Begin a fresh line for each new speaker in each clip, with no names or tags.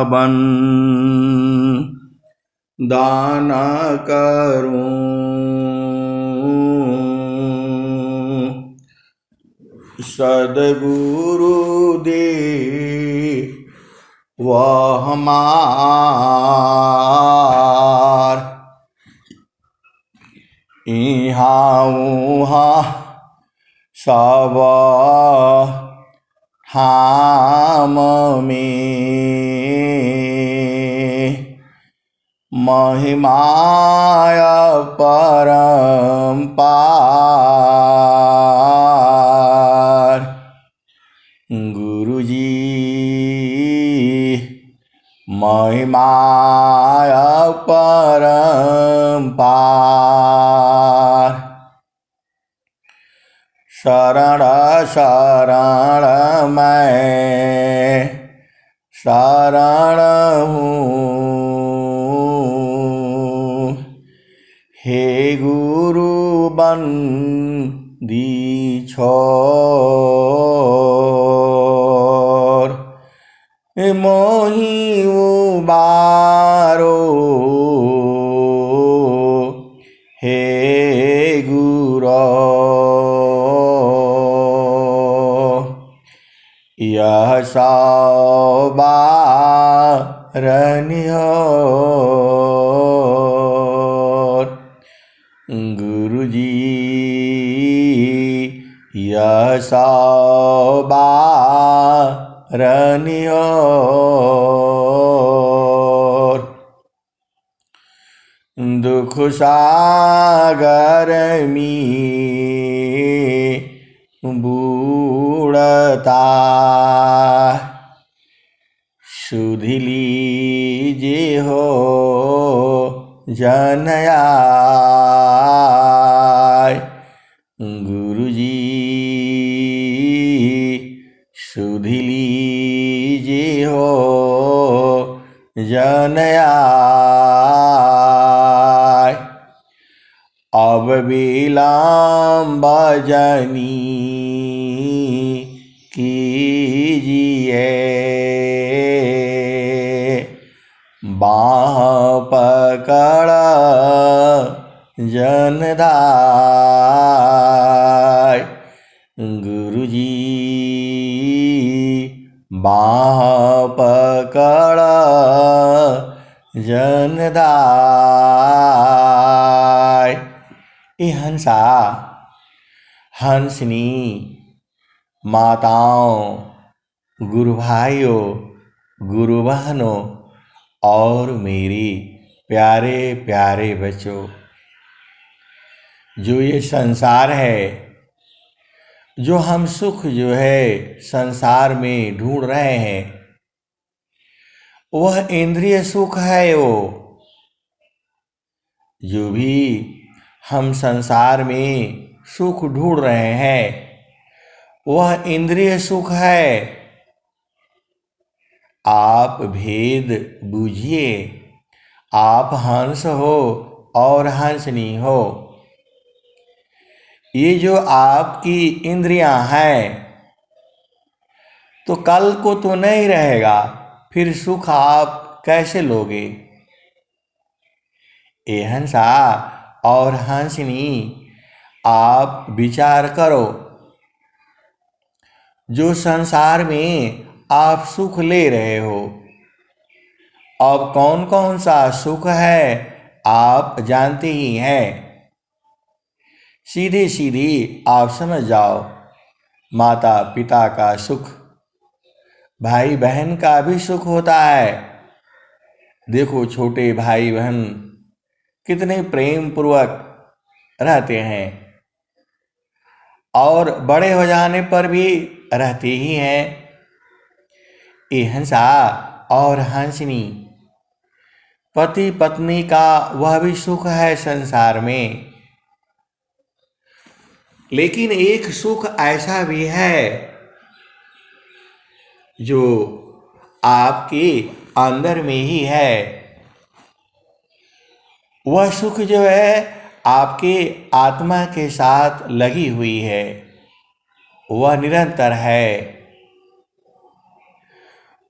बन दान करूं, सद्गुरु दे वह हमार। इहाँ उहाँ सब ठाम में महिमाय परम्पार। गुरुजी महिमाय परम्पार। शरण शरण मैं शरण हूँ, हे गुरु बंदी छोर। मोहि उबारो हे गुरो, यह सौ बार निहोर। गुरुजी यह सौ बार निहोर। दुख सागर में बूढ़ता, सुध लीजिए हो जनयाय। गुरुजी सुध लीजिए हो जनयाय। अब विलम्ब जनी कीजिए, बाँह पकड़ जनदाय। गुरुजी बाँह पकड़ जनदाय। ए हंसा, हंसनी, माताओं, गुरु भाइयों, गुरु बहनों और मेरे प्यारे प्यारे बच्चों, जो ये संसार है, जो हम सुख जो है संसार में ढूंढ रहे हैं, वह इंद्रिय सुख है। वो जो भी हम संसार में सुख ढूंढ रहे हैं, वह इंद्रिय सुख है। आप भेद बूझिए, आप हंस हो और हंसनी हो। ये जो आपकी इंद्रियां हैं, तो कल को तो नहीं रहेगा, फिर सुख आप कैसे लोगे? ए हंसा और हंसनी, आप विचार करो, जो संसार में आप सुख ले रहे हो, अब कौन कौन सा सुख है आप जानते ही हैं। सीधे सीधे आप समझ जाओ, माता पिता का सुख, भाई बहन का भी सुख होता है। देखो छोटे भाई बहन कितने प्रेम पूर्वक रहते हैं, और बड़े हो जाने पर भी रहते ही हैं। ये हंसा और हंसनी, पति पत्नी का वह भी सुख है संसार में। लेकिन एक सुख ऐसा भी है जो आपके अंदर में ही है। वह सुख जो है आपके आत्मा के साथ लगी हुई है, वह निरंतर है।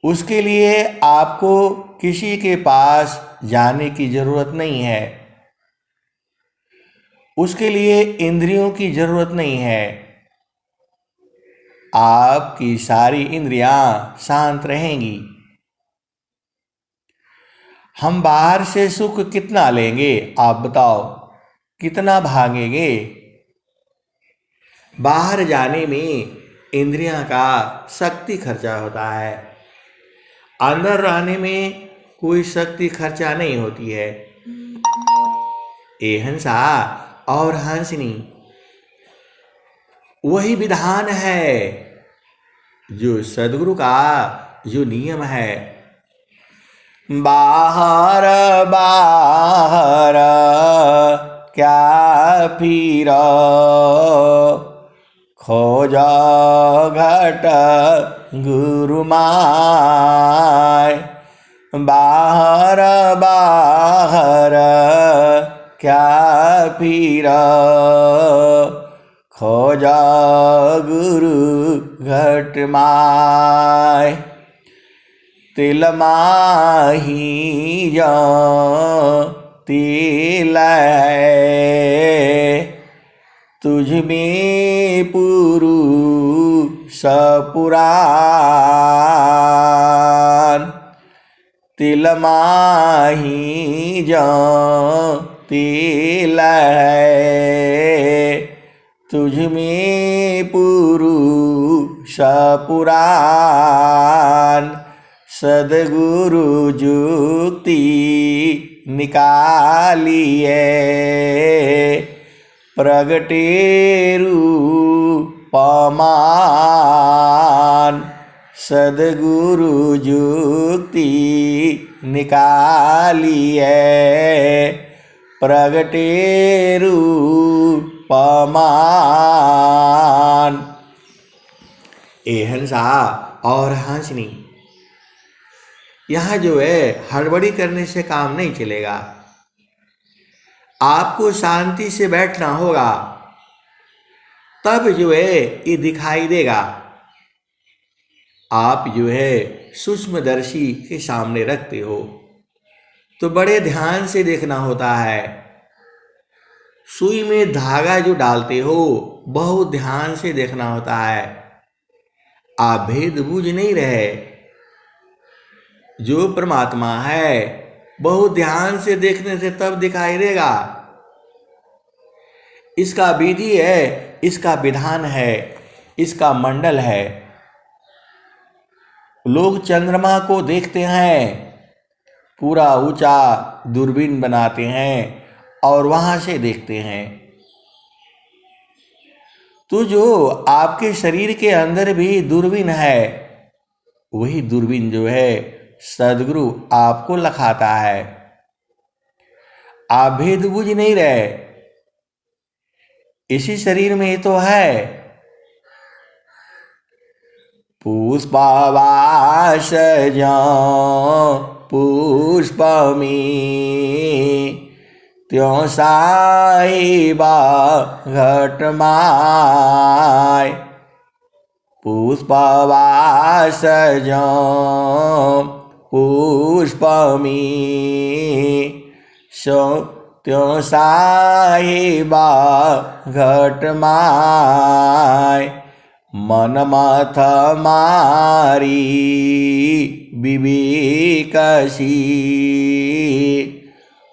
उसके लिए आपको किसी के पास जाने की जरूरत नहीं है, उसके लिए इंद्रियों की जरूरत नहीं है। आपकी सारी इंद्रियां शांत रहेंगी। हम बाहर से सुख कितना लेंगे, आप बताओ, कितना भागेंगे? बाहर जाने में इंद्रियां का शक्ति खर्चा होता है, अंदर रहने में कोई शक्ति खर्चा नहीं होती है। ए हंसा और हंसनी, वही विधान है जो सदगुरु का जो नियम है। बाहर बाहर क्या फिरो, खोजा घट गुरु माय। बाहर बाहर क्या फिरो, खोजा गुरु घट माय। तिल माही जो तिल है, तुझ में पुरुष पुराण। तिल माही जो तिल है, तुझ में पुरुष पुराण। सदगुरु जुक्ति निकालिए, प्रगटे रूपमान। सदगुरु जुक्ति निकालिए, प्रगटे रूपमान। ए हंसा और हंसनी, यहाँ जो है हड़बड़ी करने से काम नहीं चलेगा। आपको शांति से बैठना होगा, तब जो है ये दिखाई देगा। आप जो है सूक्ष्मदर्शी के सामने रखते हो तो बड़े ध्यान से देखना होता है। सुई में धागा जो डालते हो बहुत ध्यान से देखना होता है। आप भेद बूझ नहीं रहे। जो परमात्मा है बहुत ध्यान से देखने से तब दिखाई देगा। इसका विधि है, इसका विधान है, इसका मंडल है। लोग चंद्रमा को देखते हैं, पूरा ऊंचा दूरबीन बनाते हैं और वहां से देखते हैं। तो जो आपके शरीर के अंदर भी दूरबीन है, वही दूरबीन जो है सदगुरु आपको लखाता है। आप भेद बूझ नहीं रहे। इसी शरीर में ही तो है। पुष्पवास जो पुष्पमी, त्यों साहिबा घट माय। पुष्पवास जो पुष्पमी, त्यों साहिबा घट माय। मन मथ मारी विवेकसी,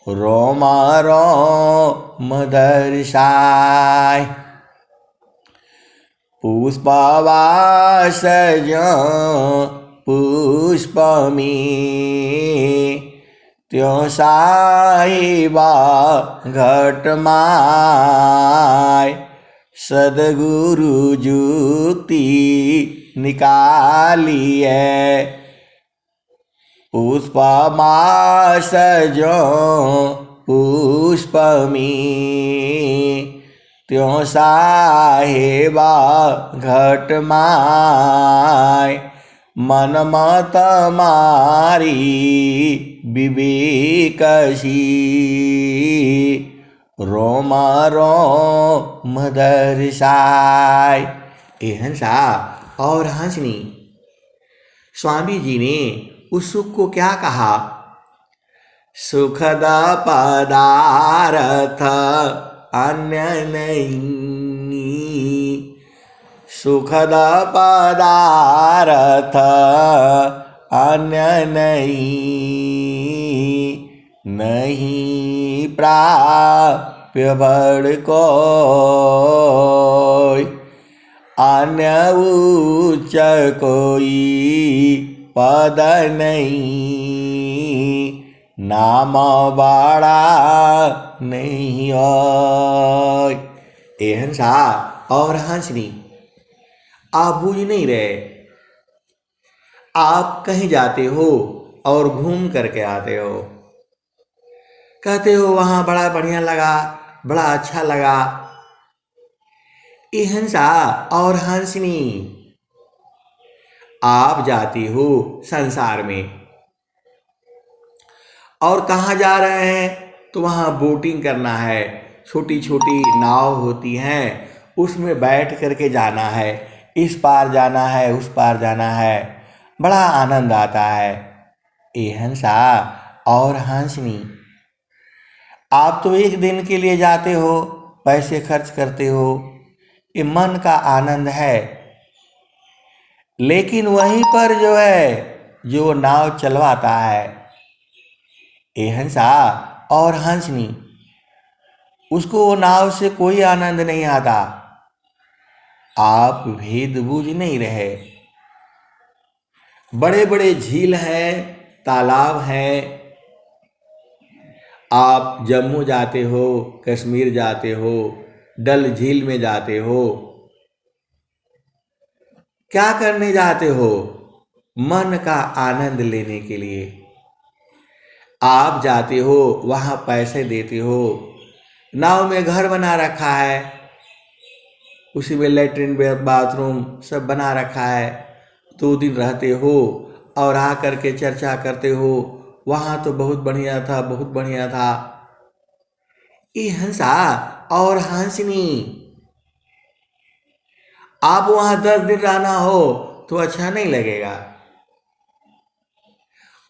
रोम रोम दर्शाय। पुष्पवास जो पुष्पमी, त्यों साहिबा घट माय। सदगुरु जुक्ति निकालिए, पुष्पमास जो पुष्पमी, त्यों साहिबा घट माय। मन मत मारी विवेकसी, रोम रोम दर्शाय। ए हंसा और हंसनी, स्वामी जी ने उस सुख को क्या कहा? सुखद पदार्थ अन्य नहीं, सुखद पदार्थ अन्य नहीं, नहीं प्राप्य बड़ कोई, अन्य उच्च कोई पद नहीं, नाम बड़ा नहीं होय। ए हंसा और हंसनी, आप बूझ नहीं रहे। आप कहीं जाते हो और घूम करके आते हो, कहते हो वहां बड़ा बढ़िया लगा, बड़ा अच्छा लगा। ए हंसा और हंसनी, आप जाती हो संसार में और कहाँ जा रहे हैं? तो वहाँ बोटिंग करना है। छोटी छोटी नाव होती हैं, उसमें बैठ करके जाना है, इस पार जाना है, उस पार जाना है, बड़ा आनंद आता है। ए हंसा और हंसनी, आप तो एक दिन के लिए जाते हो, पैसे खर्च करते हो, ये मन का आनंद है। लेकिन वहीं पर जो है, जो नाव चलवाता है, ए हंसा और हंसनी, उसको वो नाव से कोई आनंद नहीं आता। आप भेद बूझ नहीं रहे। बड़े बड़े झील हैं, तालाब हैं, आप जम्मू जाते हो, कश्मीर जाते हो, डल झील में जाते हो, क्या करने जाते हो? मन का आनंद लेने के लिए आप जाते हो, वहां पैसे देते हो, नाव में घर बना रखा है, उसी में लेटरिन बाथरूम सब बना रखा है। 2 दिन रहते हो और आ करके चर्चा करते हो, वहां तो बहुत बढ़िया था, बहुत बढ़िया था। ये हंसा और हंसनी, आप वहां 10 दिन रहना हो तो अच्छा नहीं लगेगा।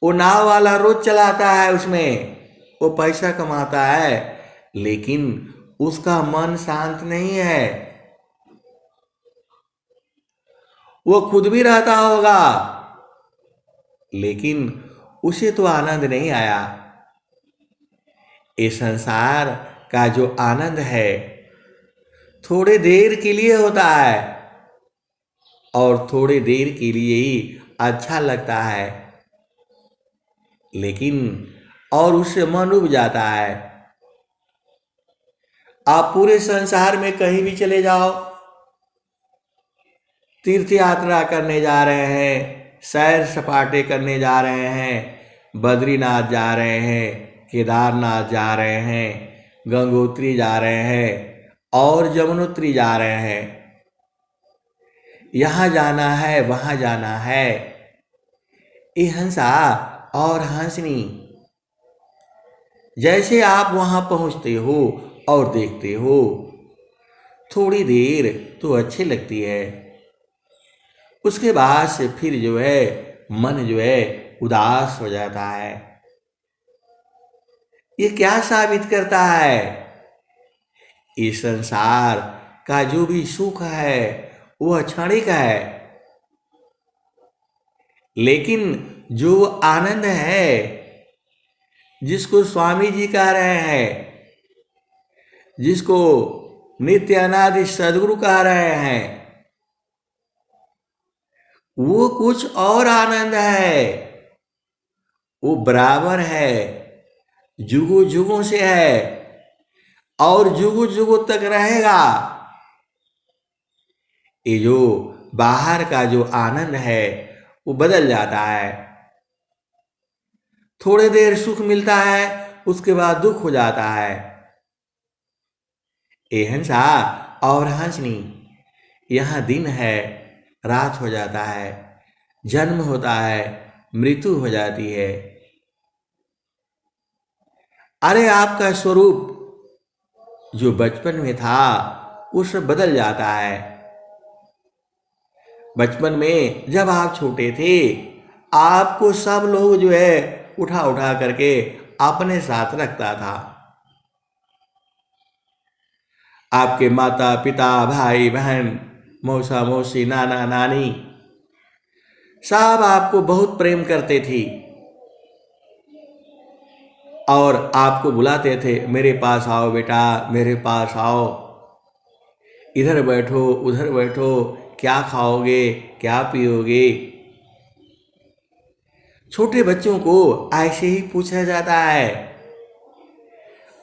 वो नाव वाला रोज चलाता है, उसमें वो पैसा कमाता है, लेकिन उसका मन शांत नहीं है। वो खुद भी रहता होगा, लेकिन उसे तो आनंद नहीं आया। इस संसार का जो आनंद है, थोड़े देर के लिए होता है और थोड़े देर के लिए ही अच्छा लगता है, लेकिन और उससे मन उब जाता है। आप पूरे संसार में कहीं भी चले जाओ, तीर्थ यात्रा करने जा रहे हैं, सैर सपाटे करने जा रहे हैं, बद्रीनाथ जा रहे हैं, केदारनाथ जा रहे हैं, गंगोत्री जा रहे हैं और यमुनोत्री जा रहे हैं, यहाँ जाना है, वहाँ जाना है। ये हंसा और हंसनी, जैसे आप वहाँ पहुँचते हो और देखते हो, थोड़ी देर तो अच्छी लगती है, उसके बाद से फिर जो है मन जो है उदास हो जाता है। ये क्या साबित करता है? इस संसार का जो भी सुख है वह क्षणिक है, लेकिन जो आनंद है, जिसको स्वामी जी कह रहे हैं, जिसको नित्य अनादि सदगुरु कह रहे हैं, वो कुछ और आनंद है। वो बराबर है, जुगों जुगों से है और जुगों जुगों तक रहेगा। ये जो बाहर का जो आनंद है वो बदल जाता है, थोड़े देर सुख मिलता है, उसके बाद दुख हो जाता है। ए हंसा और हंसनी, यहाँ दिन है, रात हो जाता है, जन्म होता है, मृत्यु हो जाती है। अरे आपका स्वरूप जो बचपन में था वो सब बदल जाता है। बचपन में जब आप छोटे थे आपको सब लोग जो है उठा उठा करके अपने साथ रखता था। आपके माता पिता, भाई बहन, मौसा मौसी, नाना नानी सब आपको बहुत प्रेम करते थे और आपको बुलाते थे, मेरे पास आओ बेटा, मेरे पास आओ, इधर बैठो, उधर बैठो, क्या खाओगे, क्या पियोगे। छोटे बच्चों को ऐसे ही पूछा जाता है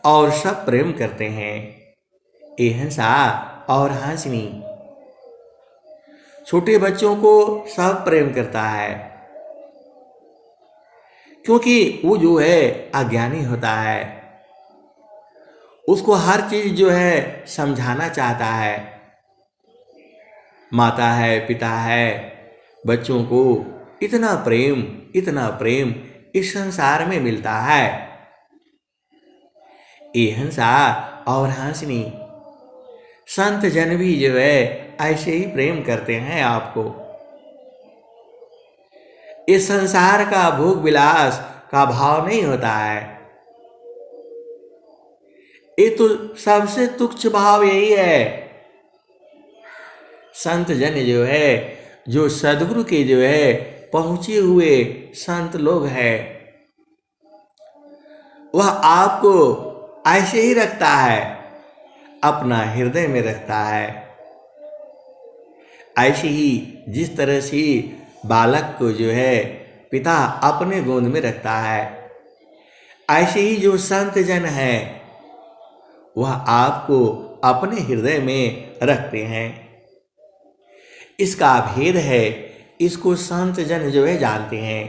और सब प्रेम करते हैं। ए हंसा और हंसनी, छोटे बच्चों को सब प्रेम करता है क्योंकि वो जो है अज्ञानी होता है, उसको हर चीज जो है समझाना चाहता है। माता है, पिता है, बच्चों को इतना प्रेम इस संसार में मिलता है। ये हंसा और हंसनी, संत जन भी जो है ऐसे ही प्रेम करते हैं आपको। इस संसार का भोग विलास का भाव नहीं होता है, ये तो सबसे तुच्छ भाव यही है। संत जन जो है, जो सदगुरु के जो है पहुंचे हुए संत लोग हैं, वह आपको ऐसे ही रखता है, अपना हृदय में रखता है। ऐसे ही जिस तरह से बालक को जो है पिता अपने गोद में रखता है, ऐसे ही जो संत जन है वह आपको अपने हृदय में रखते हैं। इसका भेद है, इसको संत जन जो है जानते हैं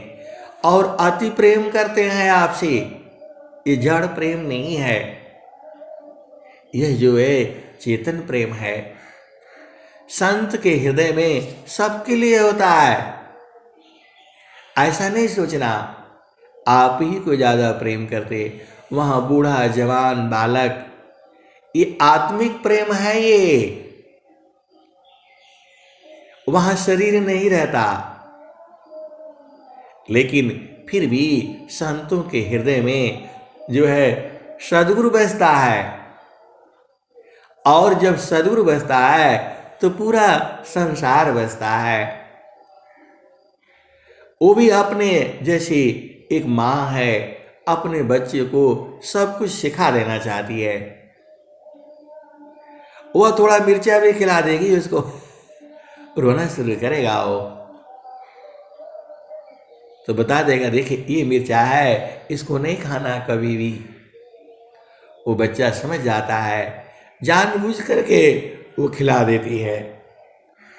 और अति प्रेम करते हैं आपसे। ये जड़ प्रेम नहीं है, यह जो है चेतन प्रेम है। संत के हृदय में सबके लिए होता है। ऐसा नहीं सोचना आप ही को ज्यादा प्रेम करते, वहां बूढ़ा जवान बालक, ये आत्मिक प्रेम है। ये वहां शरीर नहीं रहता, लेकिन फिर भी संतों के हृदय में जो है सद्गुरु बसता है और जब सद्गुरु बसता है तो पूरा संसार बसता है। वो भी अपने जैसी एक माँ है, अपने बच्चे को सब कुछ सिखा देना चाहती है। वह थोड़ा मिर्चा भी खिला देगी उसको, रोना शुरू करेगा वो तो बता देगा, देखिए ये मिर्चा है, इसको नहीं खाना कभी भी। वो बच्चा समझ जाता है, जानबूझ करके वो खिला देती है।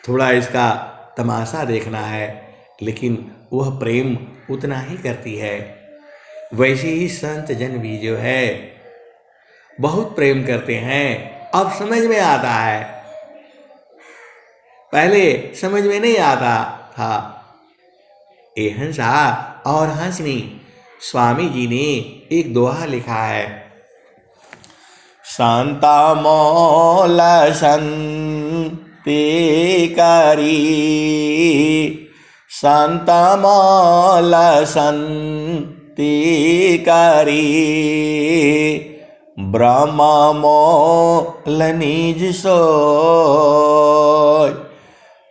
थोड़ा इसका तमाशा देखना है, लेकिन वह प्रेम उतना ही करती है। वैसे ही संत जन भी जो है बहुत प्रेम करते हैं। अब समझ में आता है, पहले समझ में नहीं आता था। ए हंसा और हंसनी, स्वामी जी ने एक दोहा लिखा है, शांता मौल संति करी, शांता मौल संति करी, ब्रह्म मोल निज सोय,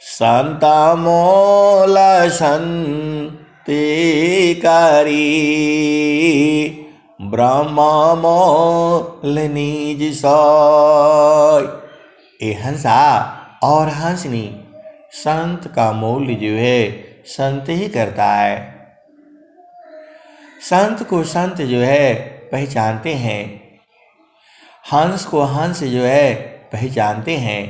शांता मोल संति करी, ब्रह्म मोल निज सोय। ए हंसा और हंसनी, संत का मूल्य जो है संत ही करता है। संत को संत जो है पहचानते हैं, हंस को हंस जो है पहचानते हैं।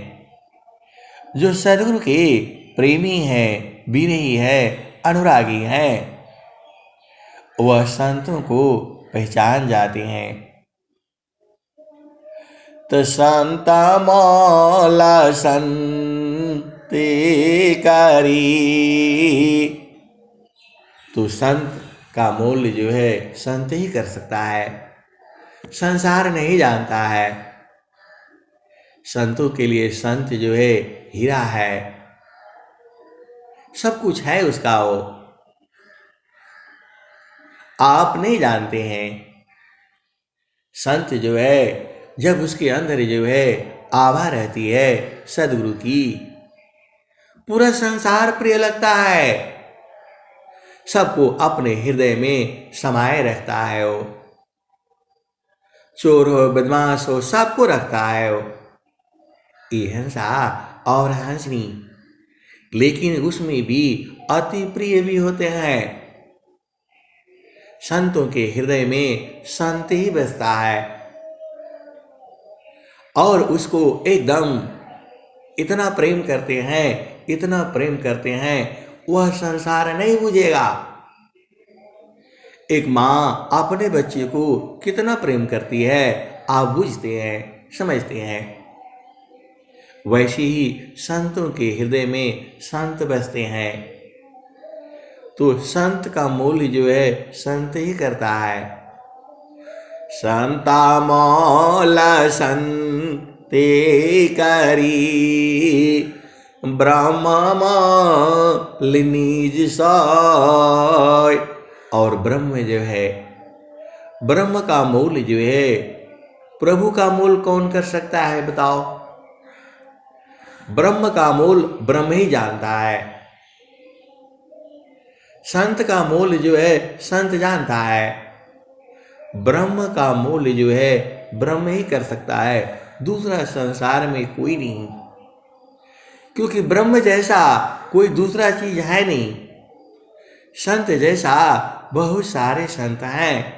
जो सद्गुरु के प्रेमी है, विरही है, अनुरागी हैं, वह संतों को पहचान जाते हैं। तो संता मौला संति करी, तो संत का मूल्य जो है संत ही कर सकता है, संसार नहीं जानता है। संतों के लिए संत जो है हीरा है, सब कुछ है उसका वो। आप नहीं जानते हैं। संत जो है जब उसके अंदर जो है आभा रहती है सदगुरु की, पूरा संसार प्रिय लगता है, सबको अपने हृदय में समाये रखता है। वो चोर हो बदमाश हो सबको रखता है वो। ये हंसा और हंसनी, लेकिन उसमें भी अति प्रिय भी होते हैं। संतों के हृदय में संत ही बसता है और उसको एकदम इतना प्रेम करते हैं, इतना प्रेम करते हैं, वह संसार नहीं बुझेगा। एक माँ अपने बच्चे को कितना प्रेम करती है आप बुझते हैं, समझते हैं। वैसे ही संतों के हृदय में संत बसते हैं, तो संत का मूल्य जो है संत ही करता है। संता मोल संते करी, ब्रह्म निज सोय। और ब्रह्म जो है, ब्रह्म का मूल जो है, प्रभु का मूल कौन कर सकता है बताओ? ब्रह्म का मूल ब्रह्म ही जानता है। संत का मूल जो है संत जानता है। ब्रह्म का मूल जो है ब्रह्म ही कर सकता है, दूसरा संसार में कोई नहीं। क्योंकि ब्रह्म जैसा कोई दूसरा चीज है नहीं। संत जैसा बहुत सारे संत हैं।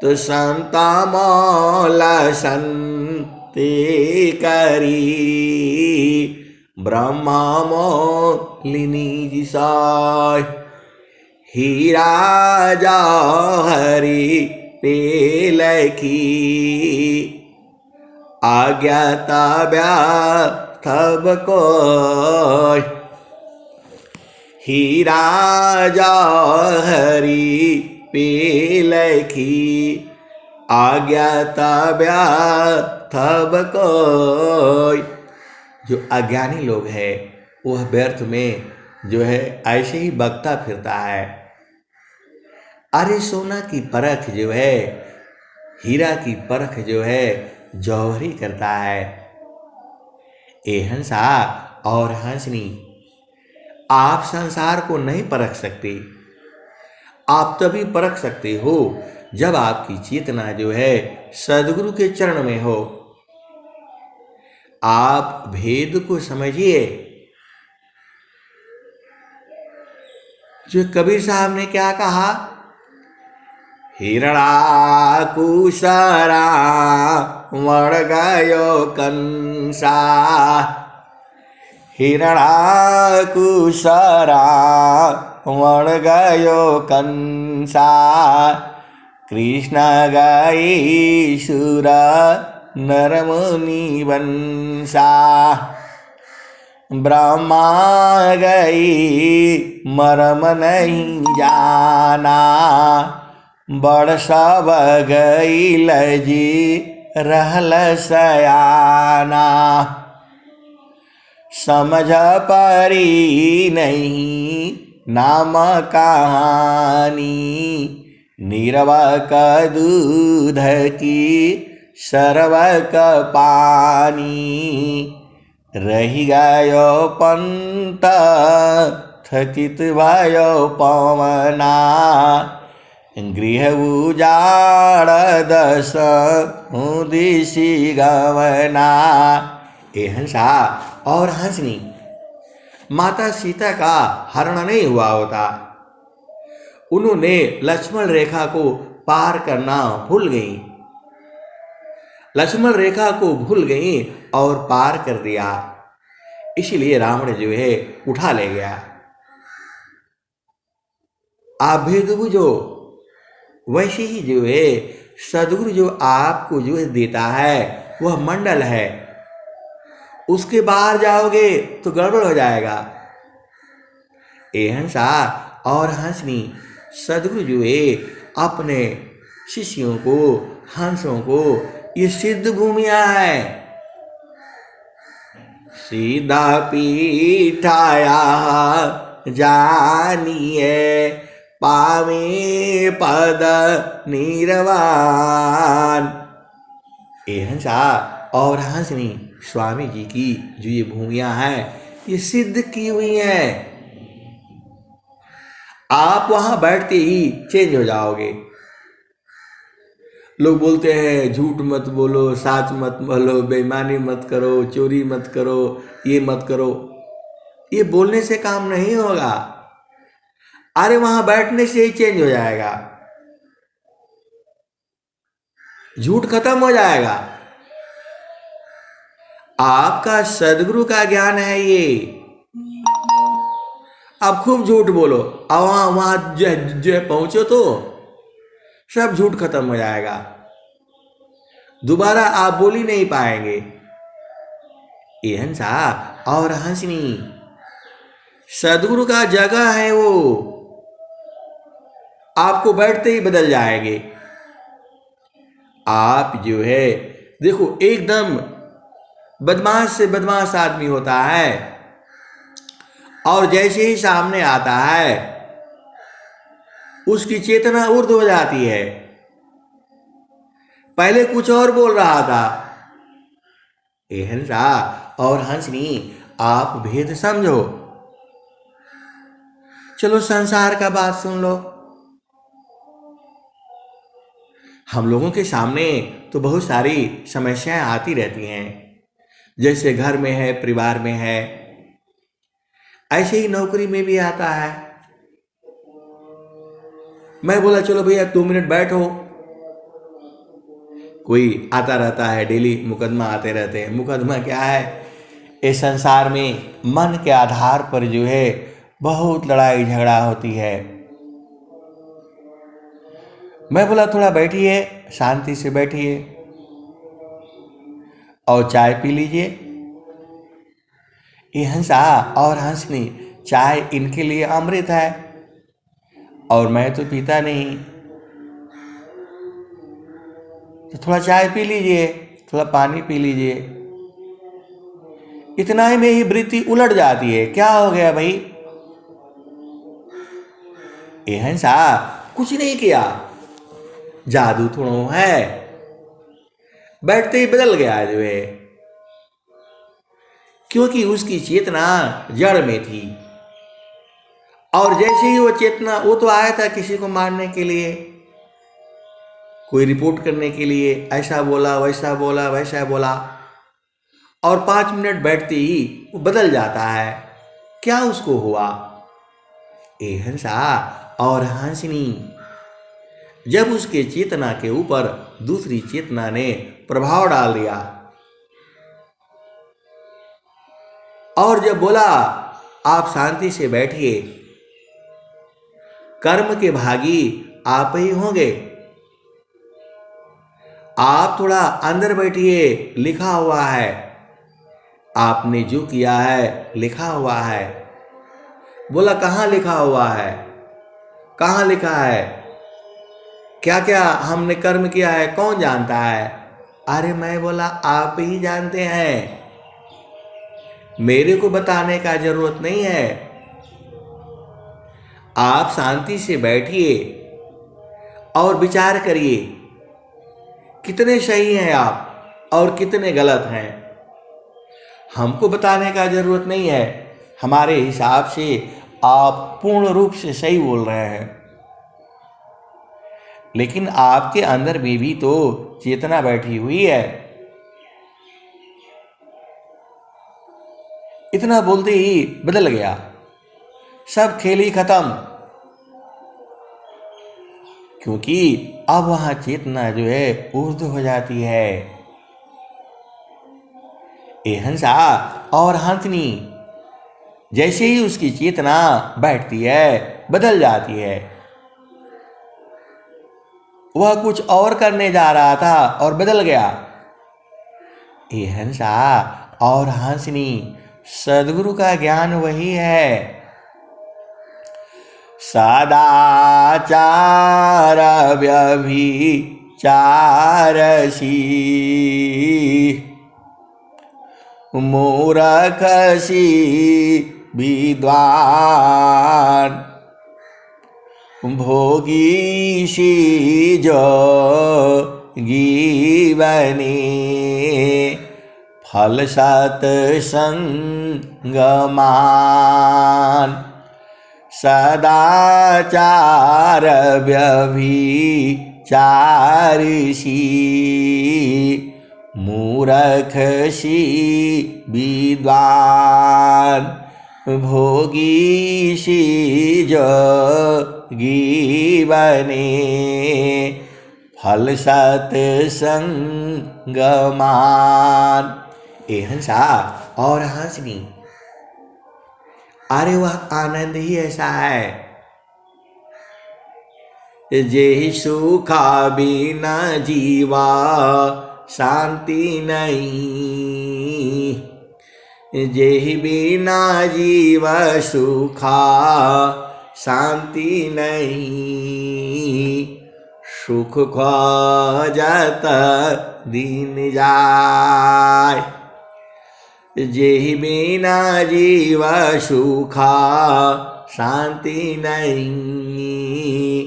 तो संता मौला संते करी, ब्रह्मा मोली निज सोय। हीरा जौहरी पे लखी, आज्ञाता व्यर्थब कोय। हीरा जौहरी पे लखी, आज्ञाता व्यर्थब कोय। जो अज्ञानी लोग हैं वह व्यर्थ में जो है ऐसे ही बकता फिरता है। अरे सोना की परख जो है, हीरा की परख जो है जौहरी करता है। ए हंसा और हंसनी, आप संसार को नहीं परख सकते। आप तभी परख सकते हो जब आपकी चेतना जो है सद्गुरु के चरण में हो। आप भेद को समझिए। जो कबीर साहब ने क्या कहा? हिरणाकुशरा मर गयो कंसा, हिरणाकुशरा मर गयो कंसा। कृष्ण गई सुर नरमुनि वंशा, ब्रह्मा गई मरम नहीं जाना। बड़ सब गई लजी रहल सयाना, समझ परी नहीं नाम कहानी। निर्वक दूध की सर्वक पानी, रही गयो पंत थकित भयो पवना। गृह उजाड़ दस दिशि गवना। ए हंसा और हंसनी, माता सीता का हरण नहीं हुआ होता। उन्होंने लक्ष्मण रेखा को पार करना भूल गई, लक्ष्मण रेखा को भूल गई और पार कर दिया। इसलिए रावण जो है उठा ले गया। आप भेद बुझो। वैसे ही जो है सद्गुरु जो आपको जो है देता है वह मंडल है। उसके बाहर जाओगे तो गड़बड़ हो जाएगा। ए हंसा और हंसनी, सद्गुरु जो है अपने शिष्यों को, हंसों को, ये सिद्ध भूमिया है। सीधा पीठाया जानिए, पावे पद नीरवान। ए हंसा और हंसनी, स्वामी जी की जो ये भूमियां हैं ये सिद्ध की हुई हैं। आप वहां बैठते ही चेंज हो जाओगे। लोग बोलते हैं झूठ मत बोलो, सच मत बोलो, बेईमानी मत करो, चोरी मत करो, ये मत करो। ये बोलने से काम नहीं होगा। अरे वहां बैठने से ही चेंज हो जाएगा, झूठ खत्म हो जाएगा। आपका सदगुरु का ज्ञान है ये। आप खूब झूठ बोलो, अब वहां जो पहुंचो तो सब झूठ खत्म हो जाएगा, दोबारा आप बोल ही नहीं पाएंगे। ये हंसा और हंसनी, सदगुरु का जगह है वो, आपको बैठते ही बदल जाएंगे। आप जो है देखो एकदम बदमाश से बदमाश आदमी होता है और जैसे ही सामने आता है उसकी चेतना ऊर्ध हो जाती है। पहले कुछ और बोल रहा था। ए हंसा और हंसनी, आप भेद समझो। चलो संसार का बात सुन लो। हम लोगों के सामने तो बहुत सारी समस्याएं आती रहती हैं, जैसे घर में है, परिवार में है, ऐसे ही नौकरी में भी आता है। मैं बोला चलो भैया 2 मिनट बैठो, कोई आता रहता है, डेली मुकदमा आते रहते हैं। मुकदमा क्या है, इस संसार में मन के आधार पर जो है बहुत लड़ाई झगड़ा होती है। मैं बोला थोड़ा बैठिए, शांति से बैठिए और चाय पी लीजिए। ये हंसा और हंसनी, चाय इनके लिए अमृत है और मैं तो पीता नहीं, तो थोड़ा चाय पी लीजिए, थोड़ा पानी पी लीजिए। इतना ही में ही वृत्ति उलट जाती है। क्या हो गया भाई? ये हंसा कुछ नहीं किया, जादू थोड़ा है, बैठते ही बदल गया जो है, क्योंकि उसकी चेतना जड़ में थी। और जैसे ही वो चेतना, वो तो आया था किसी को मारने के लिए, कोई रिपोर्ट करने के लिए, ऐसा बोला वैसा बोला वैसा बोला, और 5 मिनट बैठते ही वो बदल जाता है। क्या उसको हुआ? ए हंसा और हंसनी, जब उसके चेतना के ऊपर दूसरी चेतना ने प्रभाव डाल दिया और जब बोला आप शांति से बैठिए, कर्म के भागी आप ही होंगे, आप थोड़ा अंदर बैठिए, लिखा हुआ है, आपने जो किया है लिखा हुआ है। बोला कहाँ लिखा हुआ है, कहाँ लिखा है, क्या क्या हमने कर्म किया है, कौन जानता है? अरे मैं बोला आप ही जानते हैं, मेरे को बताने का जरूरत नहीं है। आप शांति से बैठिए और विचार करिए कितने सही हैं आप और कितने गलत हैं। हमको बताने का जरूरत नहीं है, हमारे हिसाब से आप पूर्ण रूप से सही बोल रहे हैं, लेकिन आपके अंदर भी तो चेतना बैठी हुई है। इतना बोलते ही बदल गया, सब खेल ही खत्म, क्योंकि अब वहां चेतना जो है ऊर्ध हो जाती है। ए हंसा और हंसनी, जैसे ही उसकी चेतना बैठती है बदल जाती है। वह कुछ और करने जा रहा था और बदल गया। ए हंसा और हंसनी, सद्गुरु का ज्ञान वही है। सदाचार व्यभिचारसी मूरखसी विद्वान भोगी सी जोगी बने फल सत्संग मान सदाचार व्यभिचारिषि मूरख सी विद्वान भोगी सी जोगी बने फल सत्संग मान। ए हंसा और हंसनी, अरे वह आनंद ही ऐसा है जेहि सुखा बिना जीवा शांति नहीं, जेहि बिना जीव सुखा शांति नहीं, सुख खोजत दिन जाय, जेहि बिना जीव सुखा शांति नहीं,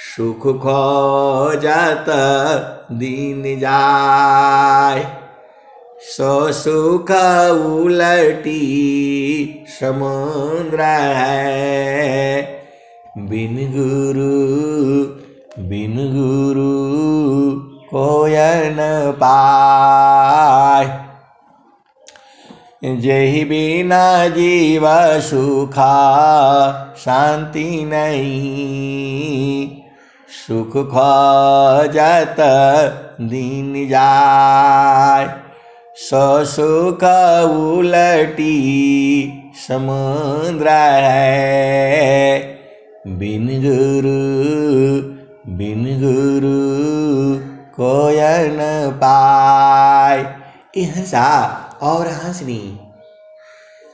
सुख खोजत दिन जाय, सो सुख उलटी समुद्र है, बिन गुरु कोय न पाय, जेहि बिना जीव सुखा शांति नहीं, सुख खोजत दिन जाय, सो सुख उलटी समुद्र है, बिन गुरु कोय न पाय। हंसा और हंसनी,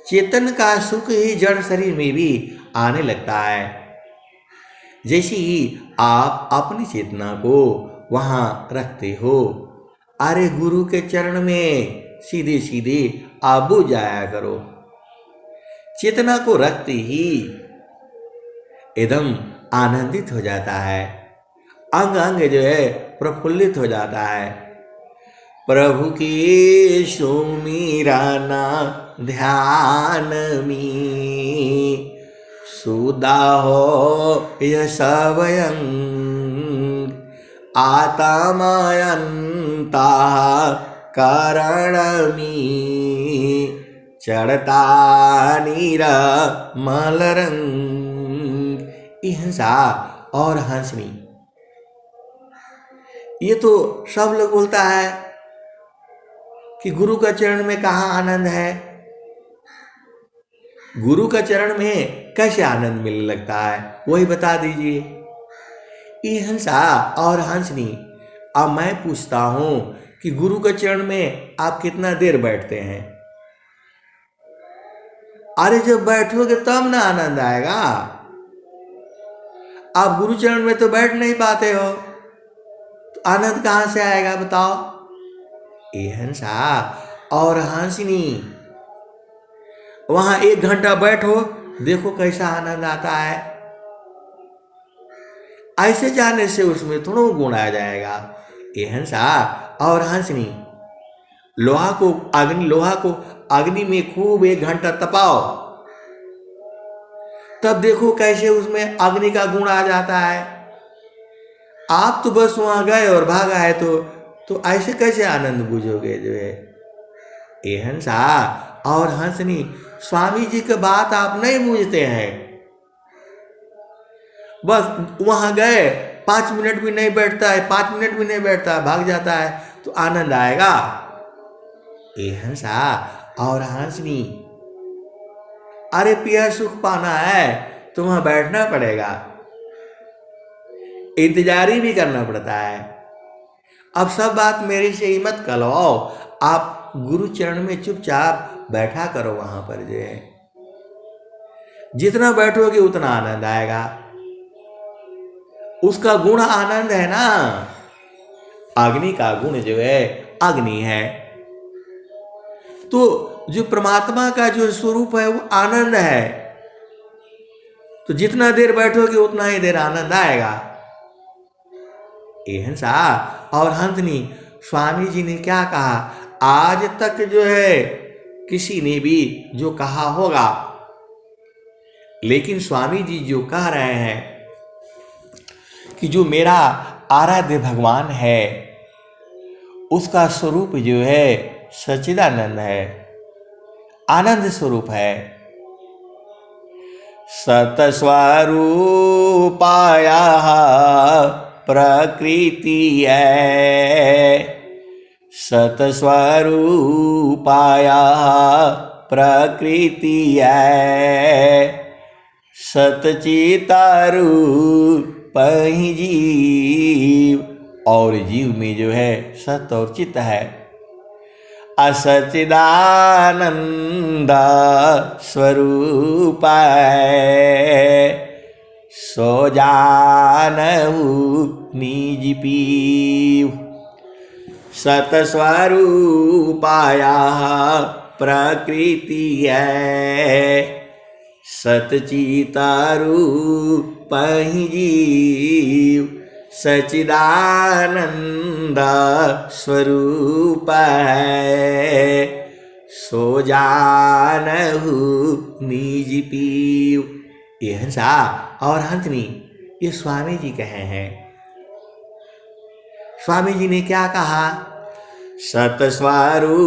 चेतन का सुख ही जड़ शरीर में भी आने लगता है। जैसे ही आप अपनी चेतना को वहां रखते हो, अरे गुरु के चरण में सीधे सीधे आबू जाया करो। चेतना को रखते ही एकदम आनंदित हो जाता है, अंग अंग जो है प्रफुल्लित हो जाता है। प्रभु की सुमिरना ध्यान में सुदा हो यह स्वयं, आत्मायंता कारण में चढ़ता निर्मल रंग। हंसा और हंसनी, ये तो सब लोग बोलता है कि गुरु का चरण में कहाँ आनंद है, गुरु का चरण में कैसे आनंद मिलने लगता है, वही बता दीजिए। ये हंसा और हंसनी, अब मैं पूछता हूं कि गुरु के चरण में आप कितना देर बैठते हैं? अरे जब बैठोगे तब ना आनंद आएगा। आप गुरु चरण में तो बैठ नहीं पाते हो, तो आनंद कहां से आएगा बताओ? ये हंसा और हंसनी, वहां 1 घंटा बैठो, देखो कैसा आनंद आता है। ऐसे जाने से उसमें थोड़ा गुण आ जाएगा। ये हंसा और हंसनी, लोहा को अग्नि में खूब 1 घंटा तपाओ, तब देखो कैसे उसमें अग्नि का गुण आ जाता है। आप तो बस वहां गए और भाग आए, तो ऐसे कैसे आनंद बुझोगे जो है। ये हंसा और हंसनी, स्वामी जी की बात आप नहीं बूझते हैं। बस वहां गए, 5 मिनट भी नहीं बैठता है, 5 मिनट भी नहीं बैठता है, भाग जाता है, तो आनंद आएगा। ये हंसा और हंसनी, अरे पिया सुख पाना है तो वहां बैठना पड़ेगा, इंतजारी भी करना पड़ता है। अब सब बात मेरे से ही मत कहलवाओ, आप गुरु चरण में चुपचाप बैठा करो। वहां पर जो है जितना बैठोगे उतना आनंद आएगा। उसका गुण आनंद है ना, अग्नि का गुण जो है अग्नि है, तो जो परमात्मा का जो स्वरूप है वो आनंद है। तो जितना देर बैठोगे उतना ही देर आनंद आएगा। ये हंसा और हंसनी, स्वामी जी ने क्या कहा, आज तक जो है किसी ने भी जो कहा होगा, लेकिन स्वामी जी जो कह रहे हैं कि जो मेरा आराध्य भगवान है उसका स्वरूप जो है सच्चिदानंद है, आनंद स्वरूप है। सतस्वरूपाया प्रकृति है, सतस्वरूपाया प्रकृति है, सतचितारूप ही जीव, और जीव में जो है सत और चित है। असच्चिदानंद स्वरूप है, सो जानहु निज पीव। सतस्वरूपाया प्रकृति है, सतचितारूप ही जीव, सच्चिदानंद स्वरूप है, सो जानहु निज पीव। ये हंसा और हंसनी ये स्वामी जी कहे हैं। स्वामी जी ने क्या कहा, सतस्वरूपाया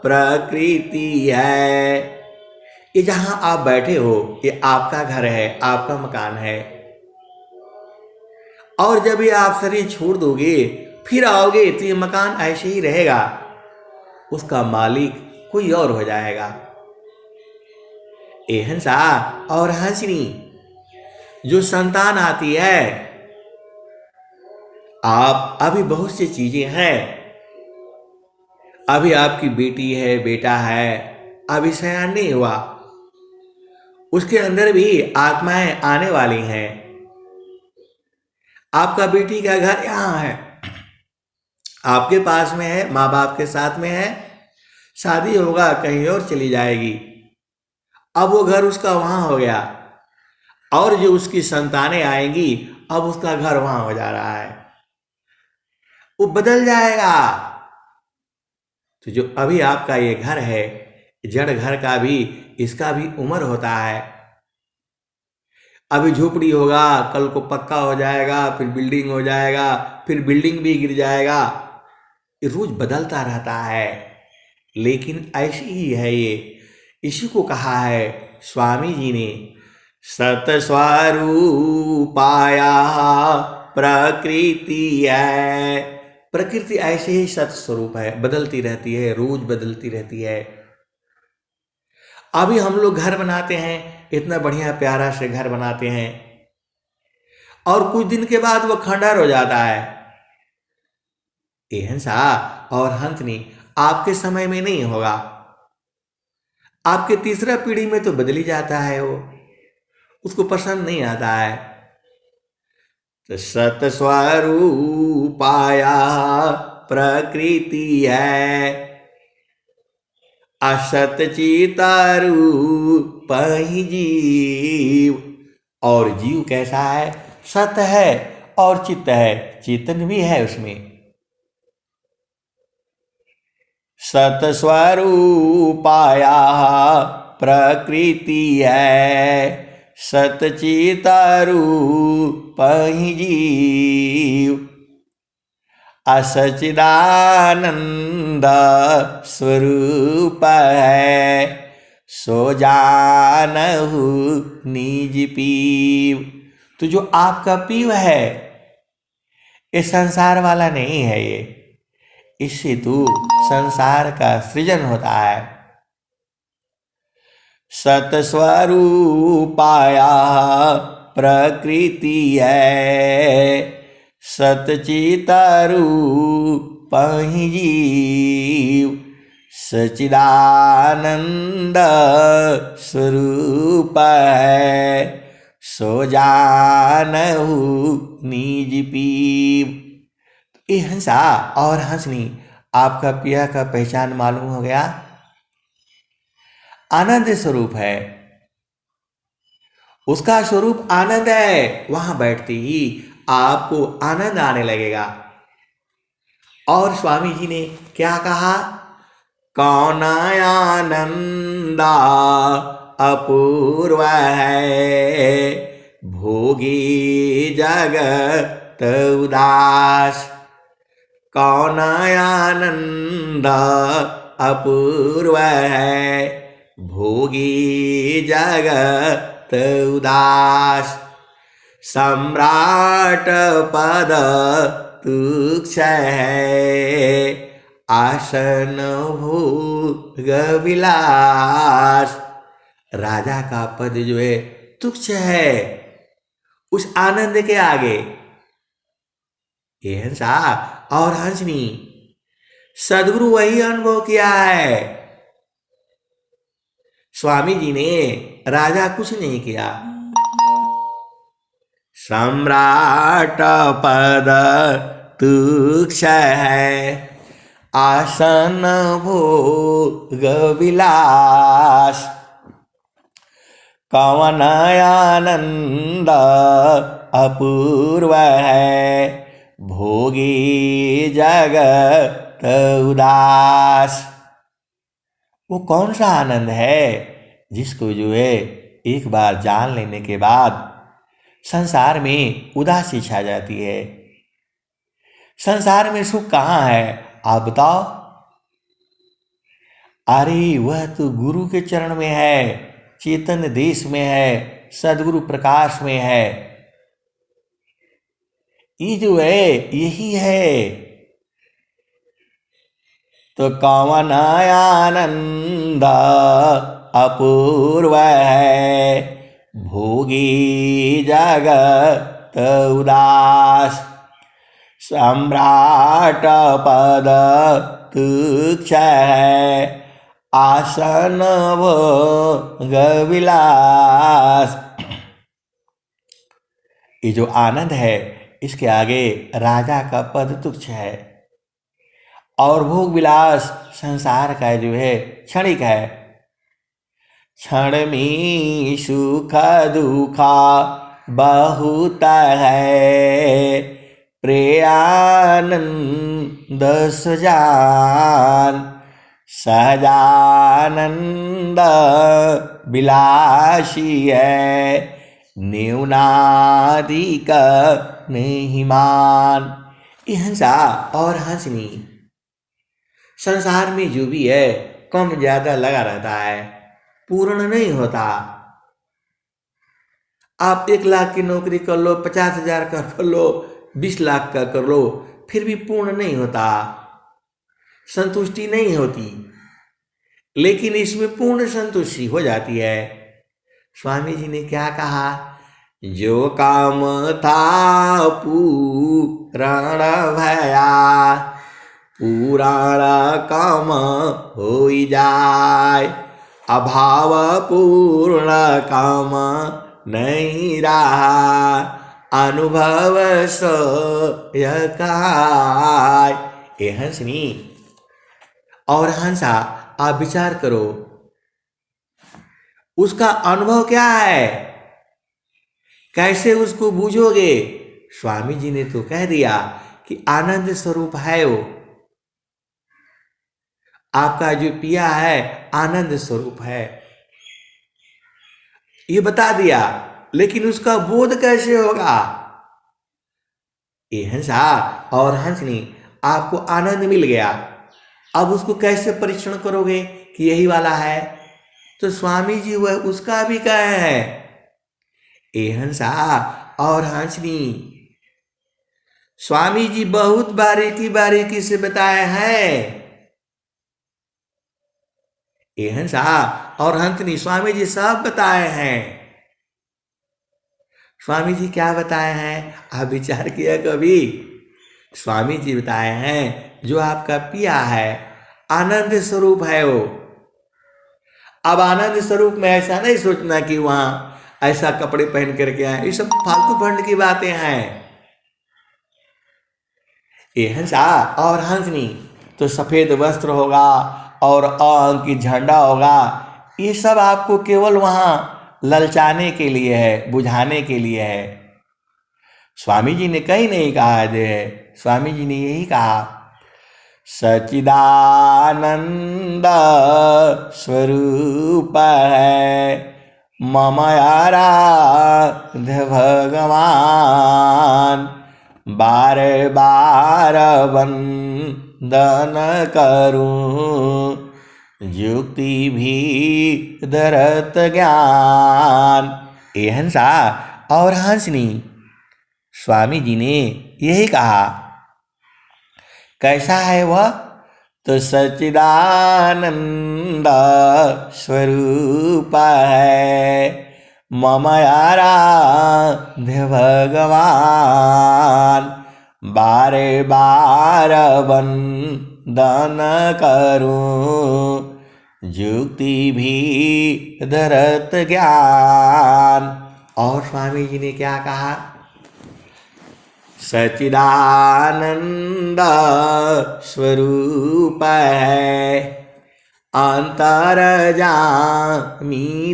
प्रकृति है। ये जहां आप बैठे हो ये आपका घर है, आपका मकान है, और जब ये आप शरीर छोड़ दोगे फिर आओगे तो ये मकान ऐसे ही रहेगा, उसका मालिक कोई और हो जाएगा। ए हंसा और हंसनी, जो संतान आती है, आप अभी बहुत सी चीजें हैं, अभी आपकी बेटी है, बेटा है, अभी सयान नहीं हुआ, उसके अंदर भी आत्माएं आने वाली हैं। आपका बेटी का घर यहाँ है, आपके पास में है, माँ बाप के साथ में है, शादी होगा कहीं और चली जाएगी, अब वो घर उसका वहां हो गया, और जो उसकी संतानें आएंगी अब उसका घर वहां हो जा रहा है, वो बदल जाएगा। तो जो अभी आपका ये घर है, जड़ घर का भी, इसका भी उम्र होता है। अभी झोपड़ी होगा, कल को पक्का हो जाएगा, फिर बिल्डिंग हो जाएगा, फिर बिल्डिंग भी गिर जाएगा, ये रोज बदलता रहता है। लेकिन ऐसी ही है ये, इसी को कहा है स्वामी जी ने, सतस्वरूपाया प्रकृति है। प्रकृति ऐसे ही सत स्वरूप है, बदलती रहती है, रोज बदलती रहती है। अभी हम लोग घर बनाते हैं, इतना बढ़िया प्यारा से घर बनाते हैं, और कुछ दिन के बाद वो खंडहर हो जाता है। ये हंसा और हंसनी आपके समय में नहीं होगा, आपके तीसरा पीढ़ी में तो बदली जाता है, वो उसको पसंद नहीं आता है। तो सतस्वरूपाया प्रकृति है, असत चितारूप ही जीव, और जीव कैसा है, सत है और चित्त है, चेतन भी है उसमें। सतस्वरूपाया प्रकृति है, सतचितारूप ही जीव, असच्चिदानंद स्वरूप है, सो जानहु निज पीव। तो जो आपका पीव है ये संसार वाला नहीं है, ये इससे तो संसार का सृजन होता है। सतस्वरूपाया प्रकृति है, सतचितारूप ही जीव, सच्चिदानंद स्वरूप है, सो जानहु निज पीव। ये हंसा और हंसनी आपका पिया का पहचान मालूम हो गया, आनंद स्वरूप है। उसका स्वरूप आनंद है। वहां बैठते ही आपको आनंद आने लगेगा। और स्वामी जी ने क्या कहा? कौन आनंदा अपूर्व है, भोगी जगत उदास। कौन आनंद अपूर्व है, भोगी जगत उदास। सम्राट पद तुच्छ है, आसन भोग विलास। राजा का पद जो है तुच्छ है उस आनंद के आगे। ये हंसा और हंसनी, सदगुरु वही अनुभव किया है। स्वामी जी ने राजा कुछ नहीं किया। सम्राट पद तुच्छ है, आसन भोग विलास। कौन आनंद अपूर्व है, भोगी जगत उदास। वो कौन सा आनंद है जिसको जो है एक बार जान लेने के बाद संसार में उदासी छा जाती है। संसार में सुख कहाँ है आप बताओ? अरे वह तो गुरु के चरण में है, चेतन देश में है, सदगुरु प्रकाश में है। ये जो है यही है। तो कौन आनंद अपूर्व है, भोगी जगत उदास। सम्राट पद तुच्छ है, आसन भोग विलास। ये जो आनंद है इसके आगे राजा का पद तुच्छ है और भोग विलास संसार का जो है क्षणिक है। क्षण में सुख दुखा बहुत है, प्रेयानंद सजान। सहजानंद विलासी है, न्यूनाधिक नहीं मान। ये हंसा और हंसनी, संसार में जो भी है कम ज्यादा लगा रहता है, पूर्ण नहीं होता। आप 1 लाख की नौकरी कर लो, 50,000 का कर लो, 20 लाख का कर लो, फिर भी पूर्ण नहीं होता, संतुष्टि नहीं होती। लेकिन इसमें पूर्ण संतुष्टि हो जाती है। स्वामी जी ने क्या कहा? जो काम था पूर्ण भया, पुराण काम हो जाए। अभाव पूर्ण काम नहीं रहा, अनुभव सो यह कहाय। ए हंसनी और हंसा, आप विचार करो उसका अनुभव क्या है, कैसे उसको बूझोगे? स्वामी जी ने तो कह दिया कि आनंद स्वरूप है वो। आपका जो पिया है आनंद स्वरूप है, ये बता दिया। लेकिन उसका बोध कैसे होगा? ये हंसा और हंसनी, आपको आनंद मिल गया, अब उसको कैसे परीक्षण करोगे कि यही वाला है? तो स्वामी जी वह उसका भी कहे हैं। ए हंसा और हंसनी, स्वामी जी बहुत बारीकी बारीकी से बताए हैं। ए हंसा और हंसनी, स्वामी जी सब बताए हैं। स्वामी जी क्या बताए हैं आप विचार किया कभी? स्वामी जी बताए हैं जो आपका पिया है आनंद स्वरूप है वो। अब आनंद स्वरूप में ऐसा नहीं सोचना कि वहां ऐसा कपड़े पहन करके आए, ये सब फालतू फंड की बातें हैं। ये हंसा और हंसनी तो सफेद वस्त्र होगा और अंकित झंडा होगा, ये सब आपको केवल वहां ललचाने के लिए है, बुझाने के लिए है। स्वामी जी ने कहीं नहीं कहा है, स्वामी जी ने यही कहा, सच्चिदानंद स्वरूप है मम आराध्य भगवान, बार बार वंदन करूं युक्ति भी धरत ज्ञान। ए हंसा और हंसनी, स्वामी जी ने यही कहा। कैसा है वह? तो सच्चिदानंद स्वरूप है मम आराध्य भगवान, बारे बार वंदन करूं युक्ति भी धरत ज्ञान। और स्वामी जी ने क्या कहा? सच्चिदानंद स्वरूप है अंतर्यामी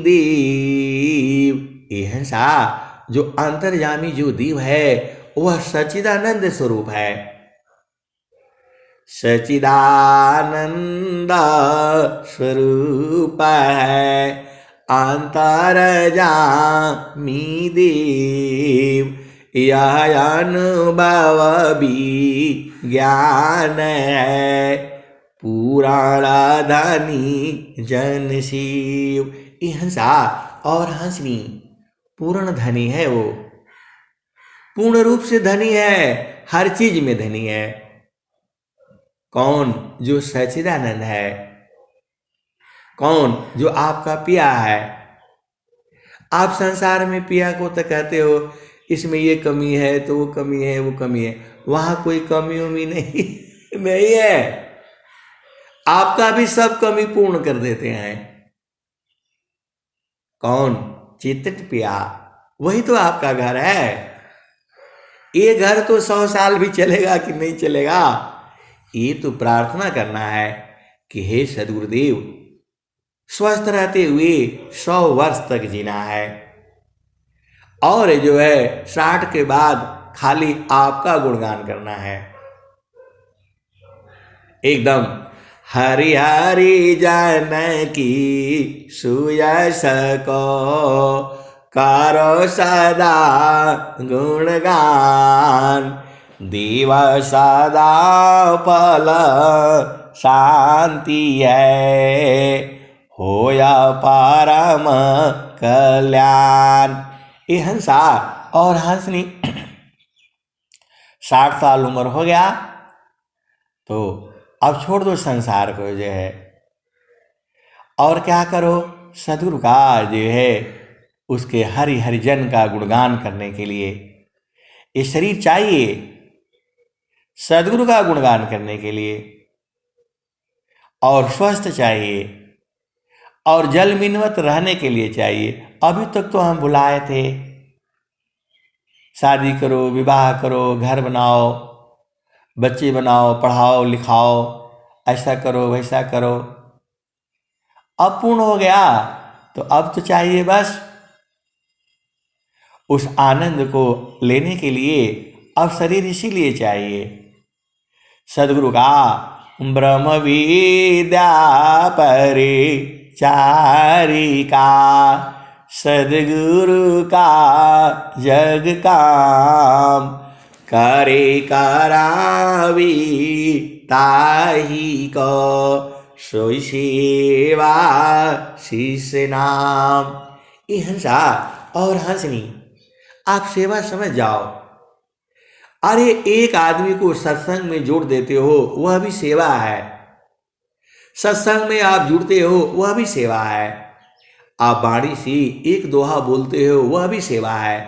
देव। यह सा जो अंतर्यामी जो देव है वह सच्चिदानंद स्वरूप है। सच्चिदानंद स्वरूप है अंतर्यामी देव, यह अनुभव भी ज्ञान है पुराण धनी जन शिव। ये हंसा और हंसनी पूर्ण धनी है, वो पूर्ण रूप से धनी है, हर चीज में धनी है। कौन? जो सच्चिदानंद है। कौन? जो आपका पिया है। आप संसार में पिया को तो कहते हो इसमें ये कमी है तो वो कमी है, वो कमी है, वहां कोई कमी उमी नहीं है। आपका भी सब कमी पूर्ण कर देते हैं। कौन? चित्त पिया, वही तो आपका घर है। ये घर तो 100 साल भी चलेगा कि नहीं चलेगा, ये तो प्रार्थना करना है कि हे सद्गुरुदेव, स्वस्थ रहते हुए 100 वर्ष तक जीना है, और जो है 60 के बाद खाली आपका गुणगान करना है। एकदम हरि हरि जानकी सुयश को करो सदा गुणगान, देव सदा फल शांति है होया परम कल्याण। ये हंसा और हंसनी 60 साल उम्र हो गया तो अब छोड़ दो संसार को जो है, और क्या करो? सद्गुरु का जो है उसके हरि हरिजन का गुणगान करने के लिए ये शरीर चाहिए, सद्गुरु का गुणगान करने के लिए, और स्वस्थ चाहिए, और जल मिनवत रहने के लिए चाहिए। अभी तक तो हम बुलाए थे, शादी करो, विवाह करो, घर बनाओ, बच्चे बनाओ, पढ़ाओ लिखाओ, ऐसा करो वैसा करो। अब पूर्ण हो गया तो अब तो चाहिए बस उस आनंद को लेने के लिए अब शरीर इसीलिए चाहिए। सद्गुरु का ब्रह्म विद्या परिचारिका, सद्गुरु का जग काम, करे करावी ताही को सोई सेवा शिष्य नाम। ये हंसा और हंसनी, आप सेवा समझ जाओ। अरे एक आदमी को सत्संग में जोड़ देते हो वह भी सेवा है, सत्संग में आप जुड़ते हो वह भी सेवा है, आप बाणी सी एक दोहा बोलते हो वह भी सेवा है,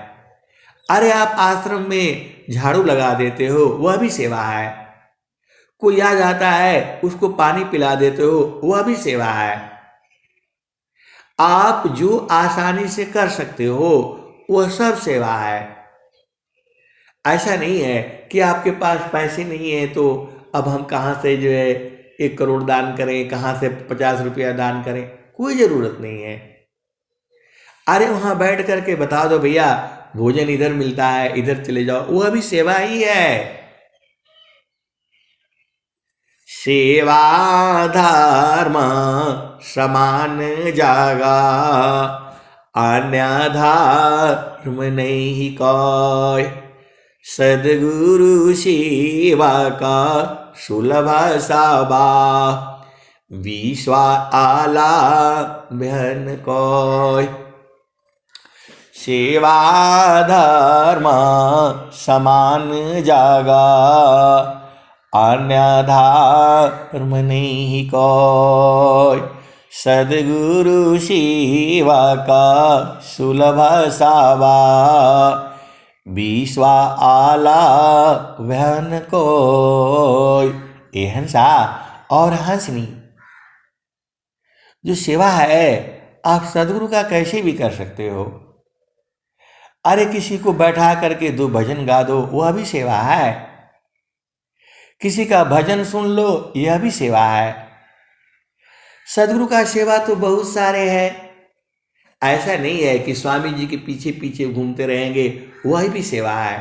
अरे आप आश्रम में झाड़ू लगा देते हो वह भी सेवा है, कोई आ जाता है उसको पानी पिला देते हो वह भी सेवा है। आप जो आसानी से कर सकते हो वह सब सेवा है। ऐसा नहीं है कि आपके पास पैसे नहीं है तो अब हम कहाँ से जो है 1 करोड़ दान करें, कहाँ से 50 रुपया दान करें, कोई ज़रूरत नहीं है। अरे वहां बैठ करके बता दो भैया भोजन इधर मिलता है, इधर चले जाओ, वह भी सेवा ही है। सेवा धर्म समान जागा, अन्य धर्म नहीं कोई। सदगुरु सेवा का सुलभ साबा, विश्वा आला बहन कोई। सेवा धर्म समान जागा, अन्य धर्म नहीं कोई। सदगुरु सेवा का सुलभ सावा, विश्वा आला बहन कोई। ए हंसा और हंसनी, जो सेवा है आप सदगुरु का कैसे भी कर सकते हो। अरे किसी को बैठा करके 2 भजन गा दो, वह भी सेवा है। किसी का भजन सुन लो, यह भी सेवा है। सदगुरु का सेवा तो बहुत सारे हैं। ऐसा नहीं है कि स्वामी जी के पीछे पीछे घूमते रहेंगे, वह भी सेवा है।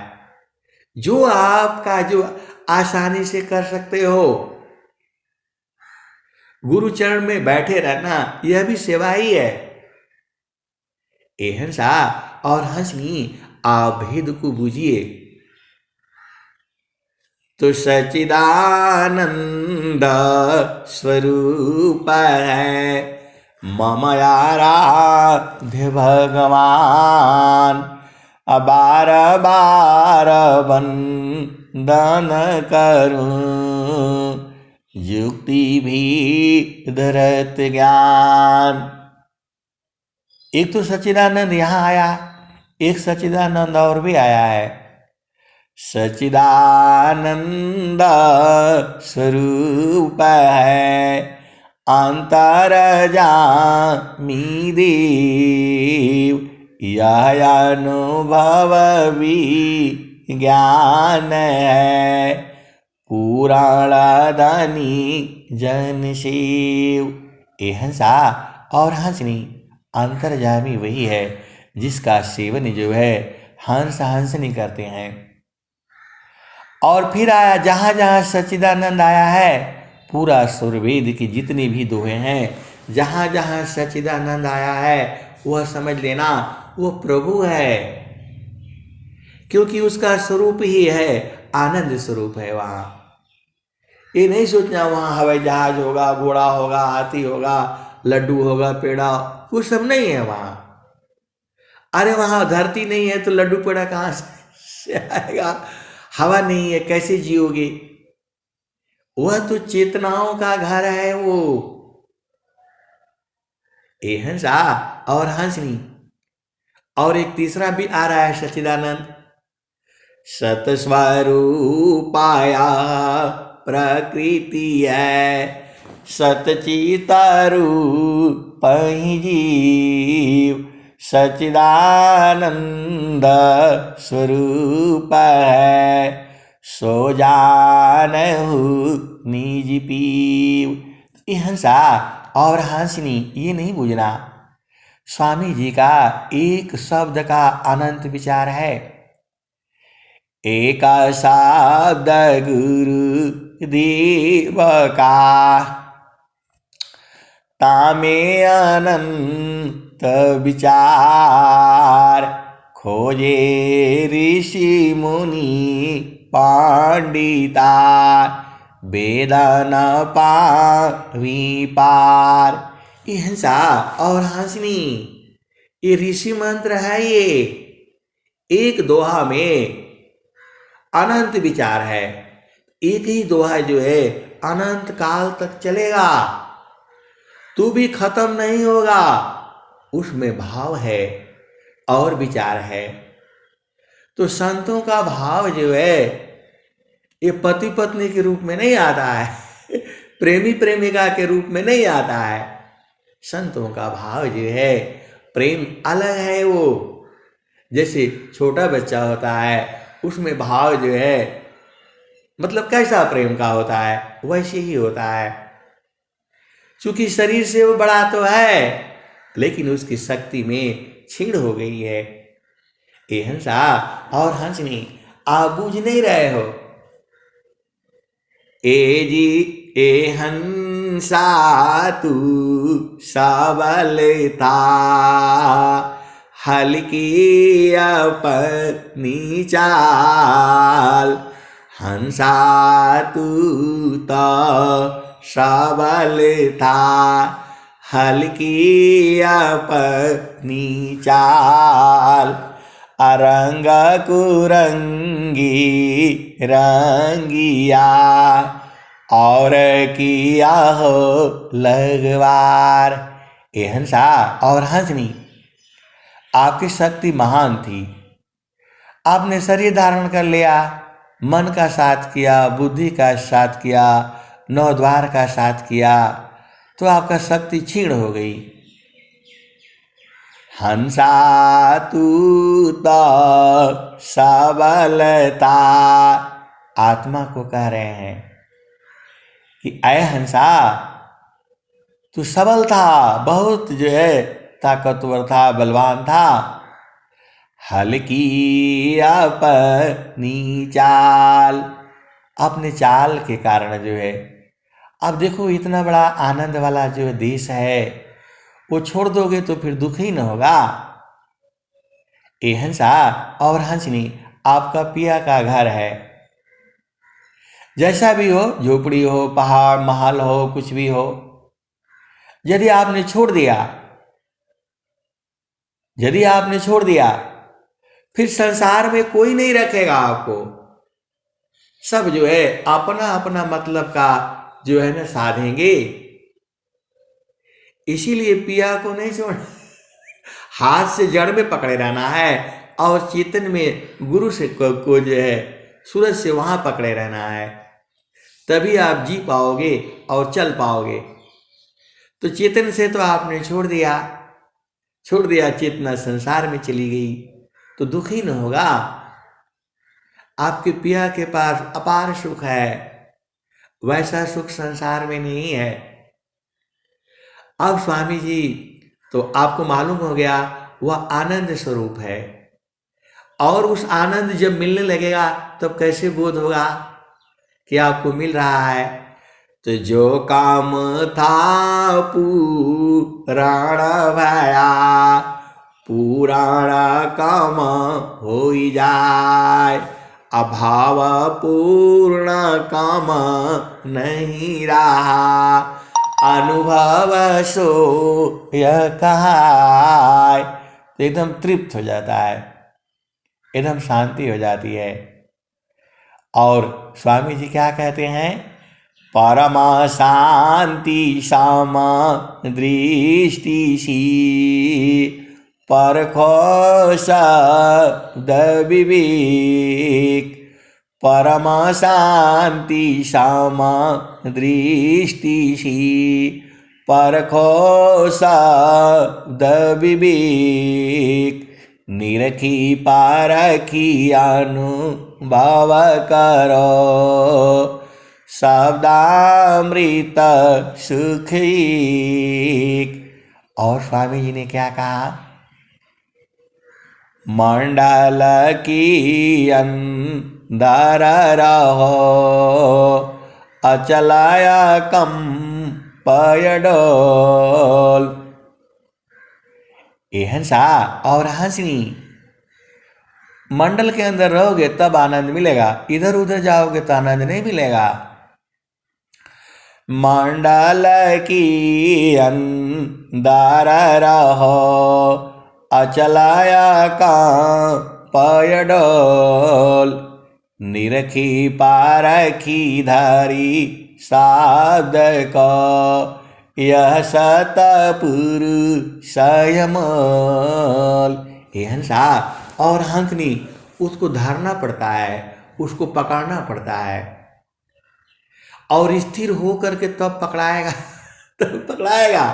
जो आपका जो आसानी से कर सकते हो, गुरु चरण में बैठे रहना, यह भी सेवा ही है। ए हंसा और हंसनी, आप भेद को बूझिए तो सच्चिदानंद स्वरूप है मम आराध्य भगवान। बार बार वंदन करूं, युक्ति भी धरत ज्ञान। एक तो सच्चिदानंद यहाँ आया, एक सच्चिदानंद और भी आया है। सच्चिदानंद स्वरूप है अंतर्यामी देव, यह अनुभव विज्ञान है पुराण धनी जन शिव। ए हंसा और हंसनी, अंतर्यामी वही है जिसका सेवन जो है हंस हंसनी करते हैं। और फिर आया जहाँ जहाँ सच्चिदानंद आया है, पूरा सुरवेद की जितनी भी दोहे हैं, जहाँ जहाँ सच्चिदानंद आया है वह समझ लेना वो प्रभु है, क्योंकि उसका स्वरूप ही है, आनंद स्वरूप है। वहाँ ये नहीं सोचना वहाँ हवाई जहाज होगा, घोड़ा होगा, हाथी होगा, लड्डू होगा, पेड़ा, वो सब नहीं है वहाँ। अरे वहाँ धरती नहीं है तो लड्डू पेड़ा कहाँ से आएगा। हवा नहीं है कैसे जियोगे। वह तो चेतनाओं का घर है वो। ए हंसा और हंसनी। और एक तीसरा भी आ रहा है सच्चिदानंद। सतस्वरूपाया प्रकृति है, सतचितरूप जीव, सच्चिदानंद स्वरूप है, सो जानहु निज पीव। ये हंसा और हंसनी ये नहीं बुझना, स्वामी जी का एक शब्द का अनंत विचार है। एक शब्द गुरु देव का, तामे अनंत विचार, खोजे ऋषि मुनि पंडिता, वेदन पावी पार। ये हंसा और हंसनी ये ऋषि मंत्र है। ये एक दोहा में अनंत विचार है। एक ही दोहा जो है अनंत काल तक चलेगा, तू भी खत्म नहीं होगा। उसमें भाव है और विचार है। तो संतों का भाव जो है ये पति पत्नी के रूप में नहीं आता है, प्रेमी प्रेमिका के रूप में नहीं आता है। संतों का भाव जो है प्रेम अलग है। वो जैसे छोटा बच्चा होता है उसमें भाव जो है मतलब कैसा प्रेम का होता है वैसे ही होता है। चूंकि शरीर से वो बड़ा तो है लेकिन उसकी शक्ति में छीण हो गई है। ए हंसा और हंसनी, आप बूझ नहीं रहे हो। ए जी ए हंसा तू सबलता, हल्की अपनी चाल। हंसा तू तो सबल था, हल्की अपनी चाल। अरंग कुरंगी रंगिया, और किया हो लगवार। ए हंसा और हंसनी, आपकी शक्ति महान थी। आपने शरीर धारण कर लिया, मन का साथ किया, बुद्धि का साथ किया, नौ द्वार का साथ किया, तो आपका शक्ति क्षीण हो गई। हंसा तू तो सबलता, आत्मा को कह रहे हैं कि अय हंसा तू सबल था, बहुत जो है ताकतवर था, बलवान था। हल्की अपनी चाल, अपने चाल के कारण जो है, अब देखो इतना बड़ा आनंद वाला जो देश है, वो छोड़ दोगे तो फिर दुख ही न होगा। ए हंसा और हंसनी, आपका पिया का घर है, जैसा भी हो, झोपड़ी हो, पहाड़ महल हो, कुछ भी हो, यदि आपने छोड़ दिया, यदि आपने छोड़ दिया, फिर संसार में कोई नहीं रखेगा आपको। सब जो है अपना अपना मतलब का जो है ना साधेंगे। इसीलिए पिया को नहीं छोड़, हाथ से जड़ में पकड़े रहना है, और चेतन में गुरु से को जो है सूरज से वहां पकड़े रहना है, तभी आप जी पाओगे और चल पाओगे। तो चेतन से तो आपने छोड़ दिया, चेतना संसार में चली गई, तो दुख ही न होगा। आपके पिया के पास अपार सुख है, वैसा सुख संसार में नहीं है। अब स्वामी जी तो आपको मालूम हो गया वह आनंद स्वरूप है, और उस आनंद जब मिलने लगेगा तब कैसे बोध होगा कि आपको मिल रहा है। तो जो काम था पुराण भया, पुराण काम हो जाए। अभाव पूर्ण काम नहीं रहा, अनुभव सो यह कहाय। तो एकदम तृप्त हो जाता है, एकदम शांति हो जाती है। और स्वामी जी क्या कहते हैं, परमा शांति सामा दृष्टि सी, परखो शब्द विवेक। परमा शांति सामा दृष्टि सी, परखो शब्द विवेक। निरखी पारखी अनुभव करो, शब्दामृत सुख एक। और स्वामी जी ने क्या कहा, मंडल की अंदर रहो, अचलाया कम पयडोल। ए हंसा और हंसनी, मंडल के अंदर रहोगे तब आनंद मिलेगा, इधर उधर जाओगे तो आनंद नहीं मिलेगा। मंडल की अंदर रहो, अचलाया का पयडोल। निरखी पारखी धारी साध को, यह सतपुरुष यमल। ए हंसा और हंसनी, उसको धारना पड़ता है, उसको पकड़ना पड़ता है, और स्थिर हो करके तब पकड़ाएगा तब पकड़ाएगा,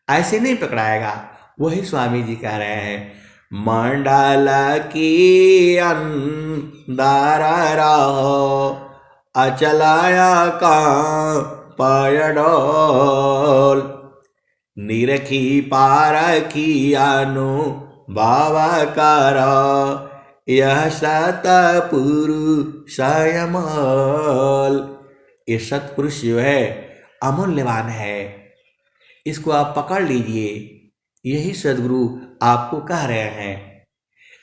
ऐसे नहीं पकड़ाएगा। वही स्वामी जी कह रहे हैं, मंडल की अंदर रहो, अचलाया का पयडोल। निरखी पारखी अनु बाबा कर, यह सतपुरुष अमल। ये सतपुरुष जो है अमूल्यवान है, इसको आप पकड़ लीजिए। यही सदगुरु आपको कह रहे हैं।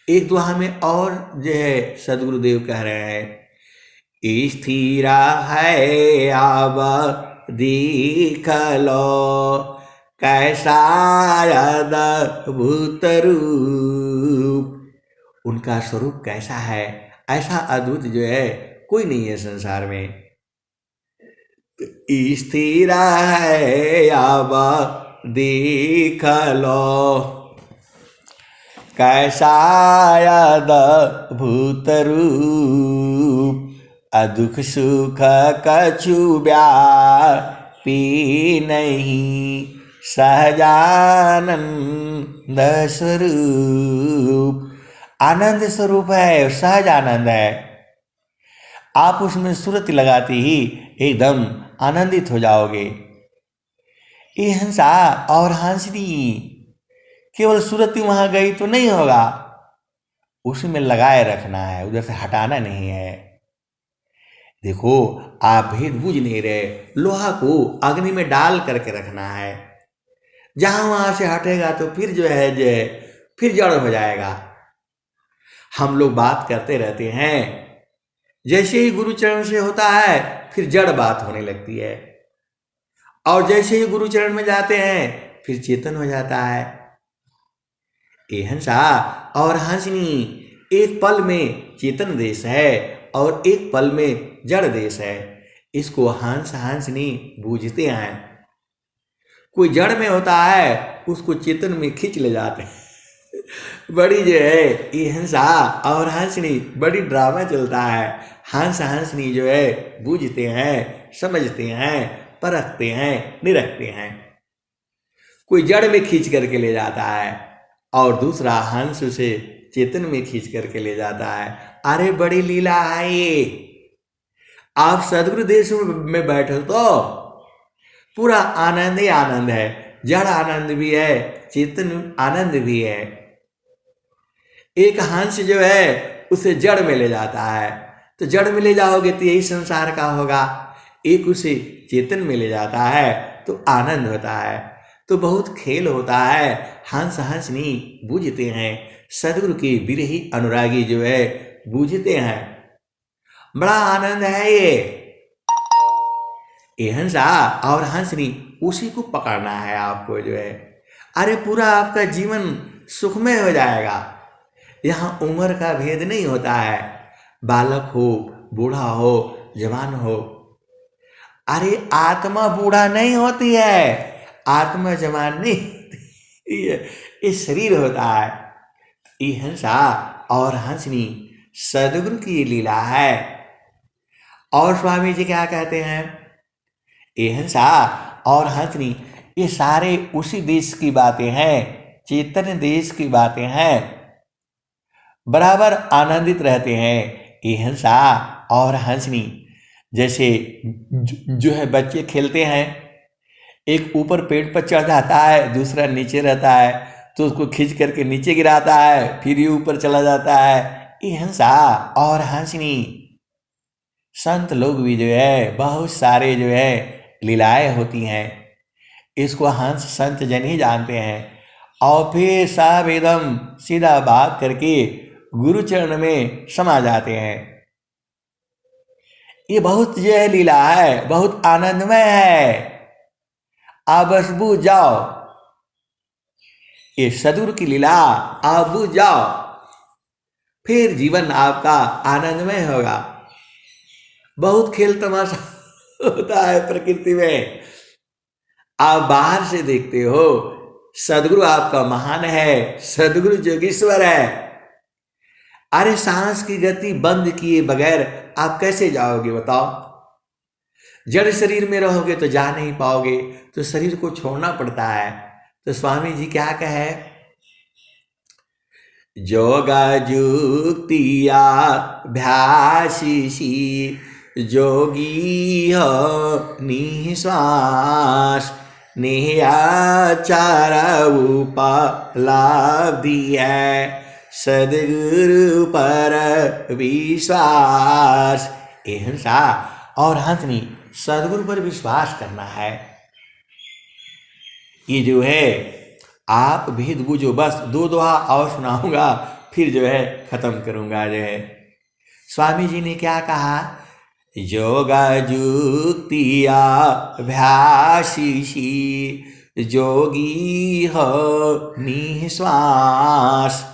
एक दुआ में और जो है सदगुरुदेव कह रहे हैं, स्थिरा है आब देख लो, कैसा अद्भुत रूप। उनका स्वरूप कैसा है, ऐसा अद्भुत जो है कोई नहीं है संसार में। स्थिर है अब देख लो, कैसा अद्भुत रूप। दुख सुख कछु व्यापी नहीं, सहजानंद स्वरूप। आनंद स्वरूप है, सहज आनंद है। आप उसमें सुरति लगाती ही एकदम आनंदित हो जाओगे। ये हंसा और हंसनी केवल सुरति वहां गई तो नहीं होगा, उसमें लगाए रखना है, उधर से हटाना नहीं है। देखो आप भेद बूझ नहीं रहे, लोहा को अग्नि में डाल करके रखना है। जहां वहां से हटेगा तो फिर जो है फिर जड़ हो जाएगा। हम लोग बात करते रहते हैं, जैसे ही गुरुचरण से होता है फिर जड़ बात होने लगती है, और जैसे ही गुरुचरण में जाते हैं फिर चेतन हो जाता है। ये हंसा और हंसनी एक पल में चेतन देश है और एक पल में जड़ देश है। इसको हंस हंसनी बूझते हैं। कोई जड़ में होता है उसको चेतन में खींच ले जाते हैं। बड़ी जो है ये हंसा और हंसनी बड़ी ड्रामा चलता है। हंस हंसनी जो है बूझते हैं, समझते हैं, परखते हैं, निरखते हैं। कोई जड़ में खींच करके ले जाता है और दूसरा हंस उसे चेतन में खींच करके ले जाता है। अरे बड़ी लीला है ये। आप सदगुरु देश में बैठो तो पूरा आनंद ही आनंद है, जड़ आनंद भी है, चेतन आनंद भी है। एक हंस जो है उसे जड़ में ले जाता है, तो जड़ में ले जाओगे तो यही संसार का होगा। एक उसे चेतन में ले जाता है तो आनंद होता है। तो बहुत खेल होता है। हंस हंसनी बूझते हैं, सदगुरु के विरही अनुरागी जो है बूझते हैं। बड़ा आनंद है ये हंसा और हंसनी, उसी को पकड़ना है आपको जो है। अरे पूरा आपका जीवन सुखमय हो जाएगा। यहाँ उम्र का भेद नहीं होता है, बालक हो, बूढ़ा हो, जवान हो। अरे आत्मा बूढ़ा नहीं होती है, आत्मा जवान नहीं होती है, ये शरीर होता है। ये हंसा और हंसनी सदगुरु की लीला है। और स्वामी जी क्या कहते हैं, ये हंसा और हंसनी ये सारे उसी देश की बातें हैं, चेतन देश की बातें हैं। बराबर आनंदित रहते हैं ये हंसा और हंसनी। जैसे जो है बच्चे खेलते हैं, एक ऊपर पेड़ पर चढ़ जाता है, दूसरा नीचे रहता है, तो उसको खींच करके नीचे गिराता है, फिर ये ऊपर चला जाता है। ये हंसा और हंसनी। संत लोग भी जो है बहुत सारे जो है लीलाएं होती हैं, इसको हंस संत जन ही जानते हैं। और फिर सब एकदम सीधा बात करके गुरुचरण में समा जाते हैं। ये बहुत जो है लीला है, बहुत आनंदमय है। आप बस बूझ जाओ, ये सदगुरु की लीला आप बूझ जाओ, फिर जीवन आपका आनंदमय होगा। बहुत खेल तमाशा होता है प्रकृति में, आप बाहर से देखते हो। सदगुरु आपका महान है, सदगुरु जोगीश्वर है। अरे सांस की गति बंद किए बगैर आप कैसे जाओगे बताओ? जड़ शरीर में रहोगे तो जा नहीं पाओगे, तो शरीर को छोड़ना पड़ता है। तो स्वामी जी क्या कहे, जोगा जुक्तिया भ्यासी जोगी हो निश्वास, निहाचार उपलब्धि है, सदगुरु पर विश्वास। अहिंसा और हंसनी, सदगुरु पर विश्वास करना है। ये जो है आप भेद बूझो। बस दो दोहा और सुनाऊंगा, फिर जो है खत्म करूंगा। जो है स्वामी जी ने क्या कहा, योगा जुक्तिया अभ्यासी जोगी हो निश्वास।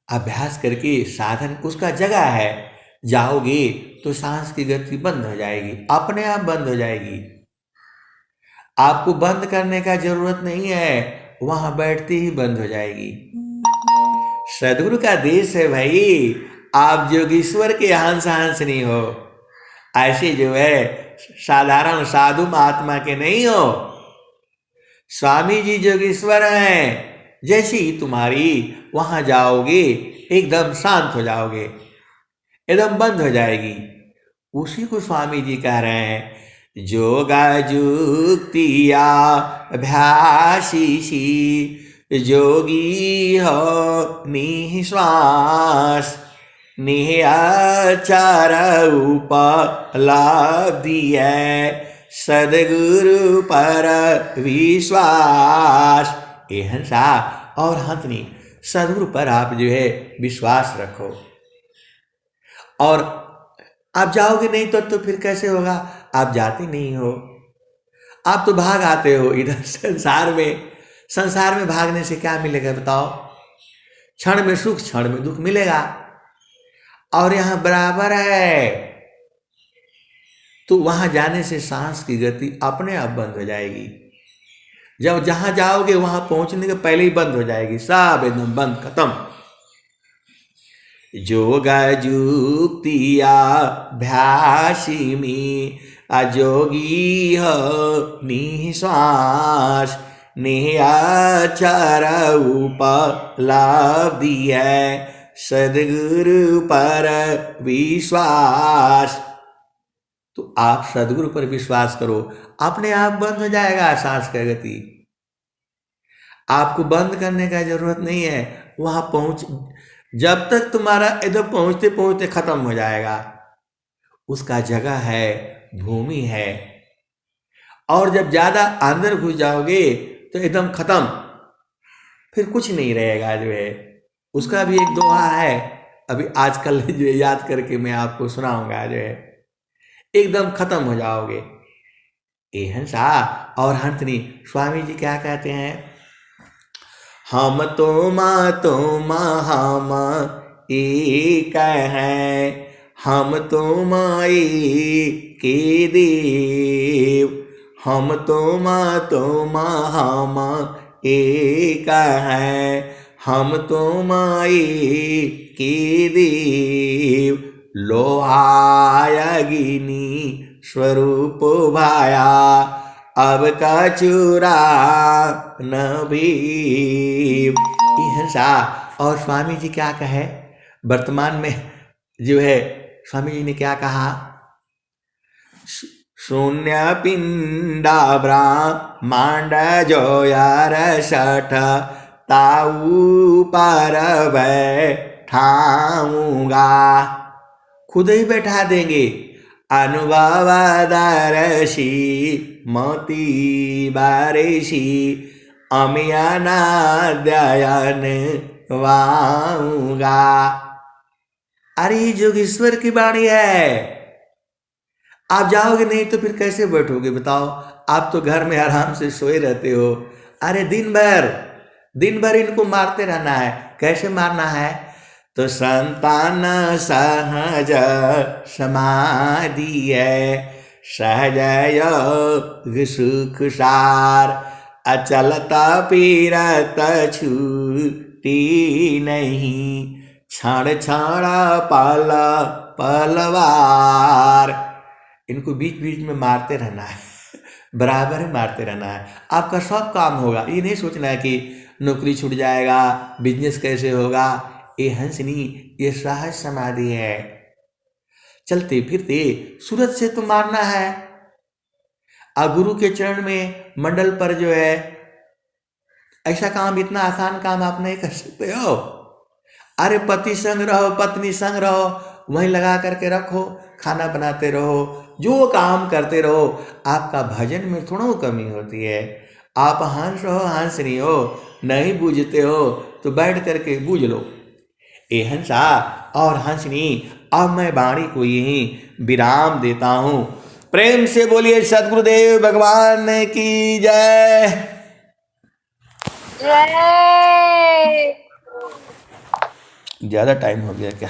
अभ्यास करके साधन उसका जगह है, जाओगे तो सांस की गति बंद हो जाएगी, अपने आप बंद हो जाएगी। आपको बंद करने का जरूरत नहीं है, वहां बैठते ही बंद हो जाएगी। सदगुरु का देश है भाई, आप जोगीश्वर के हंस हंस नहीं हो, ऐसे जो है साधारण साधु महात्मा के नहीं हो। स्वामी जी जोगीश्वर हैं, जैसे ही तुम्हारी वहां जाओगे एकदम शांत हो जाओगे, एकदम बंद हो जाएगी। उसी को स्वामी जी कह रहे हैं, योगा जुक्तिया अभ्यासी जोगी हो निश्वास। निहाचार उपलब्धि है, सदगुरु पर विश्वास। अहिंसा और हंसनी, सदगुरु पर आप जो है विश्वास रखो। और आप जाओगे नहीं तो फिर कैसे होगा, आप जाते नहीं हो, आप तो भाग आते हो इधर संसार में। संसार में भागने से क्या मिलेगा बताओ, क्षण में सुख क्षण में दुख मिलेगा। और यहां बराबर है, तो वहां जाने से सांस की गति अपने आप बंद हो जाएगी। जब जहां जाओगे वहां पहुंचने के पहले ही बंद हो जाएगी, सब एकदम बंद, खत्म। योगा जुक्तिया अभ्यासी में अजोगी हो निश्वास। निहाचार उपलब्धि है, सदगुरु पर विश्वास। तो आप सदगुरु पर विश्वास करो, अपने आप बंद हो जाएगा सांस की गति। आपको बंद करने का जरूरत नहीं है, वहां पहुंच, जब तक तुम्हारा एकदम पहुंचते पहुंचते खत्म हो जाएगा, उसका जगह है, भूमि है। और जब ज्यादा अंदर घुस जाओगे तो एकदम खत्म, फिर कुछ नहीं रहेगा। जो है उसका भी एक दोहा है, अभी आजकल जो याद करके मैं आपको सुनाऊंगा। जो है एकदम खत्म हो जाओगे। अहिंसा और हंसनी, स्वामी जी क्या कहते हैं, हम तुम एक हैं, हम तुम एक देव। हम तुम हम एक हैं, हम तुम एक देव। लोहायगिनी स्वरूप भाया, अब का चूरा न भी। अहिंसा। और स्वामी जी क्या कहे, वर्तमान में जो है स्वामी जी ने क्या कहा, शून्य पिंडा ब्रह्मांड जो यार सठ, ताऊ पर बैठाऊंगा। खुद ही बैठा देंगे। अनुभव दर्शी मोती बारिशी, अमियाना दयन वाऊंगा। अरे जोगेश्वर की वाणी है, आप जाओगे नहीं तो फिर कैसे बैठोगे बताओ। आप तो घर में आराम से सोए रहते हो। अरे दिन भर इनको मारते रहना है। कैसे मारना है, तो संतान सहज समाधि है, सहजय सुख सार, अचलता पीरत छूटी नहीं, क्षण क्षण पल पलवार। इनको बीच बीच में मारते रहना है, बराबर ही मारते रहना है। आपका सब काम होगा। ये नहीं सोचना है कि नौकरी छूट जाएगा, बिजनेस कैसे होगा। ये हंसनी, ये सहज समाधि है। चलते फिरते सूरज से तो मारना है। गुरु के चरण में मंडल पर जो है ऐसा काम, इतना आसान काम आप नहीं कर सकते हो। अरे पति संग रहो, पत्नी संग रहो, वहीं लगा करके रखो, खाना बनाते रहो, जो काम करते रहो। आपका भजन में थोड़ा कमी होती है। आप हंस हो, हंसनी हो, नहीं बूझते हो तो बैठ करके बूझ लो। ए हंसा और हंसनी, अब मैं वाणी को यहीं विराम देता हूं। प्रेम से बोलिए सद्गुरुदेव भगवान की जय।
जय।
ज्यादा टाइम हो गया क्या?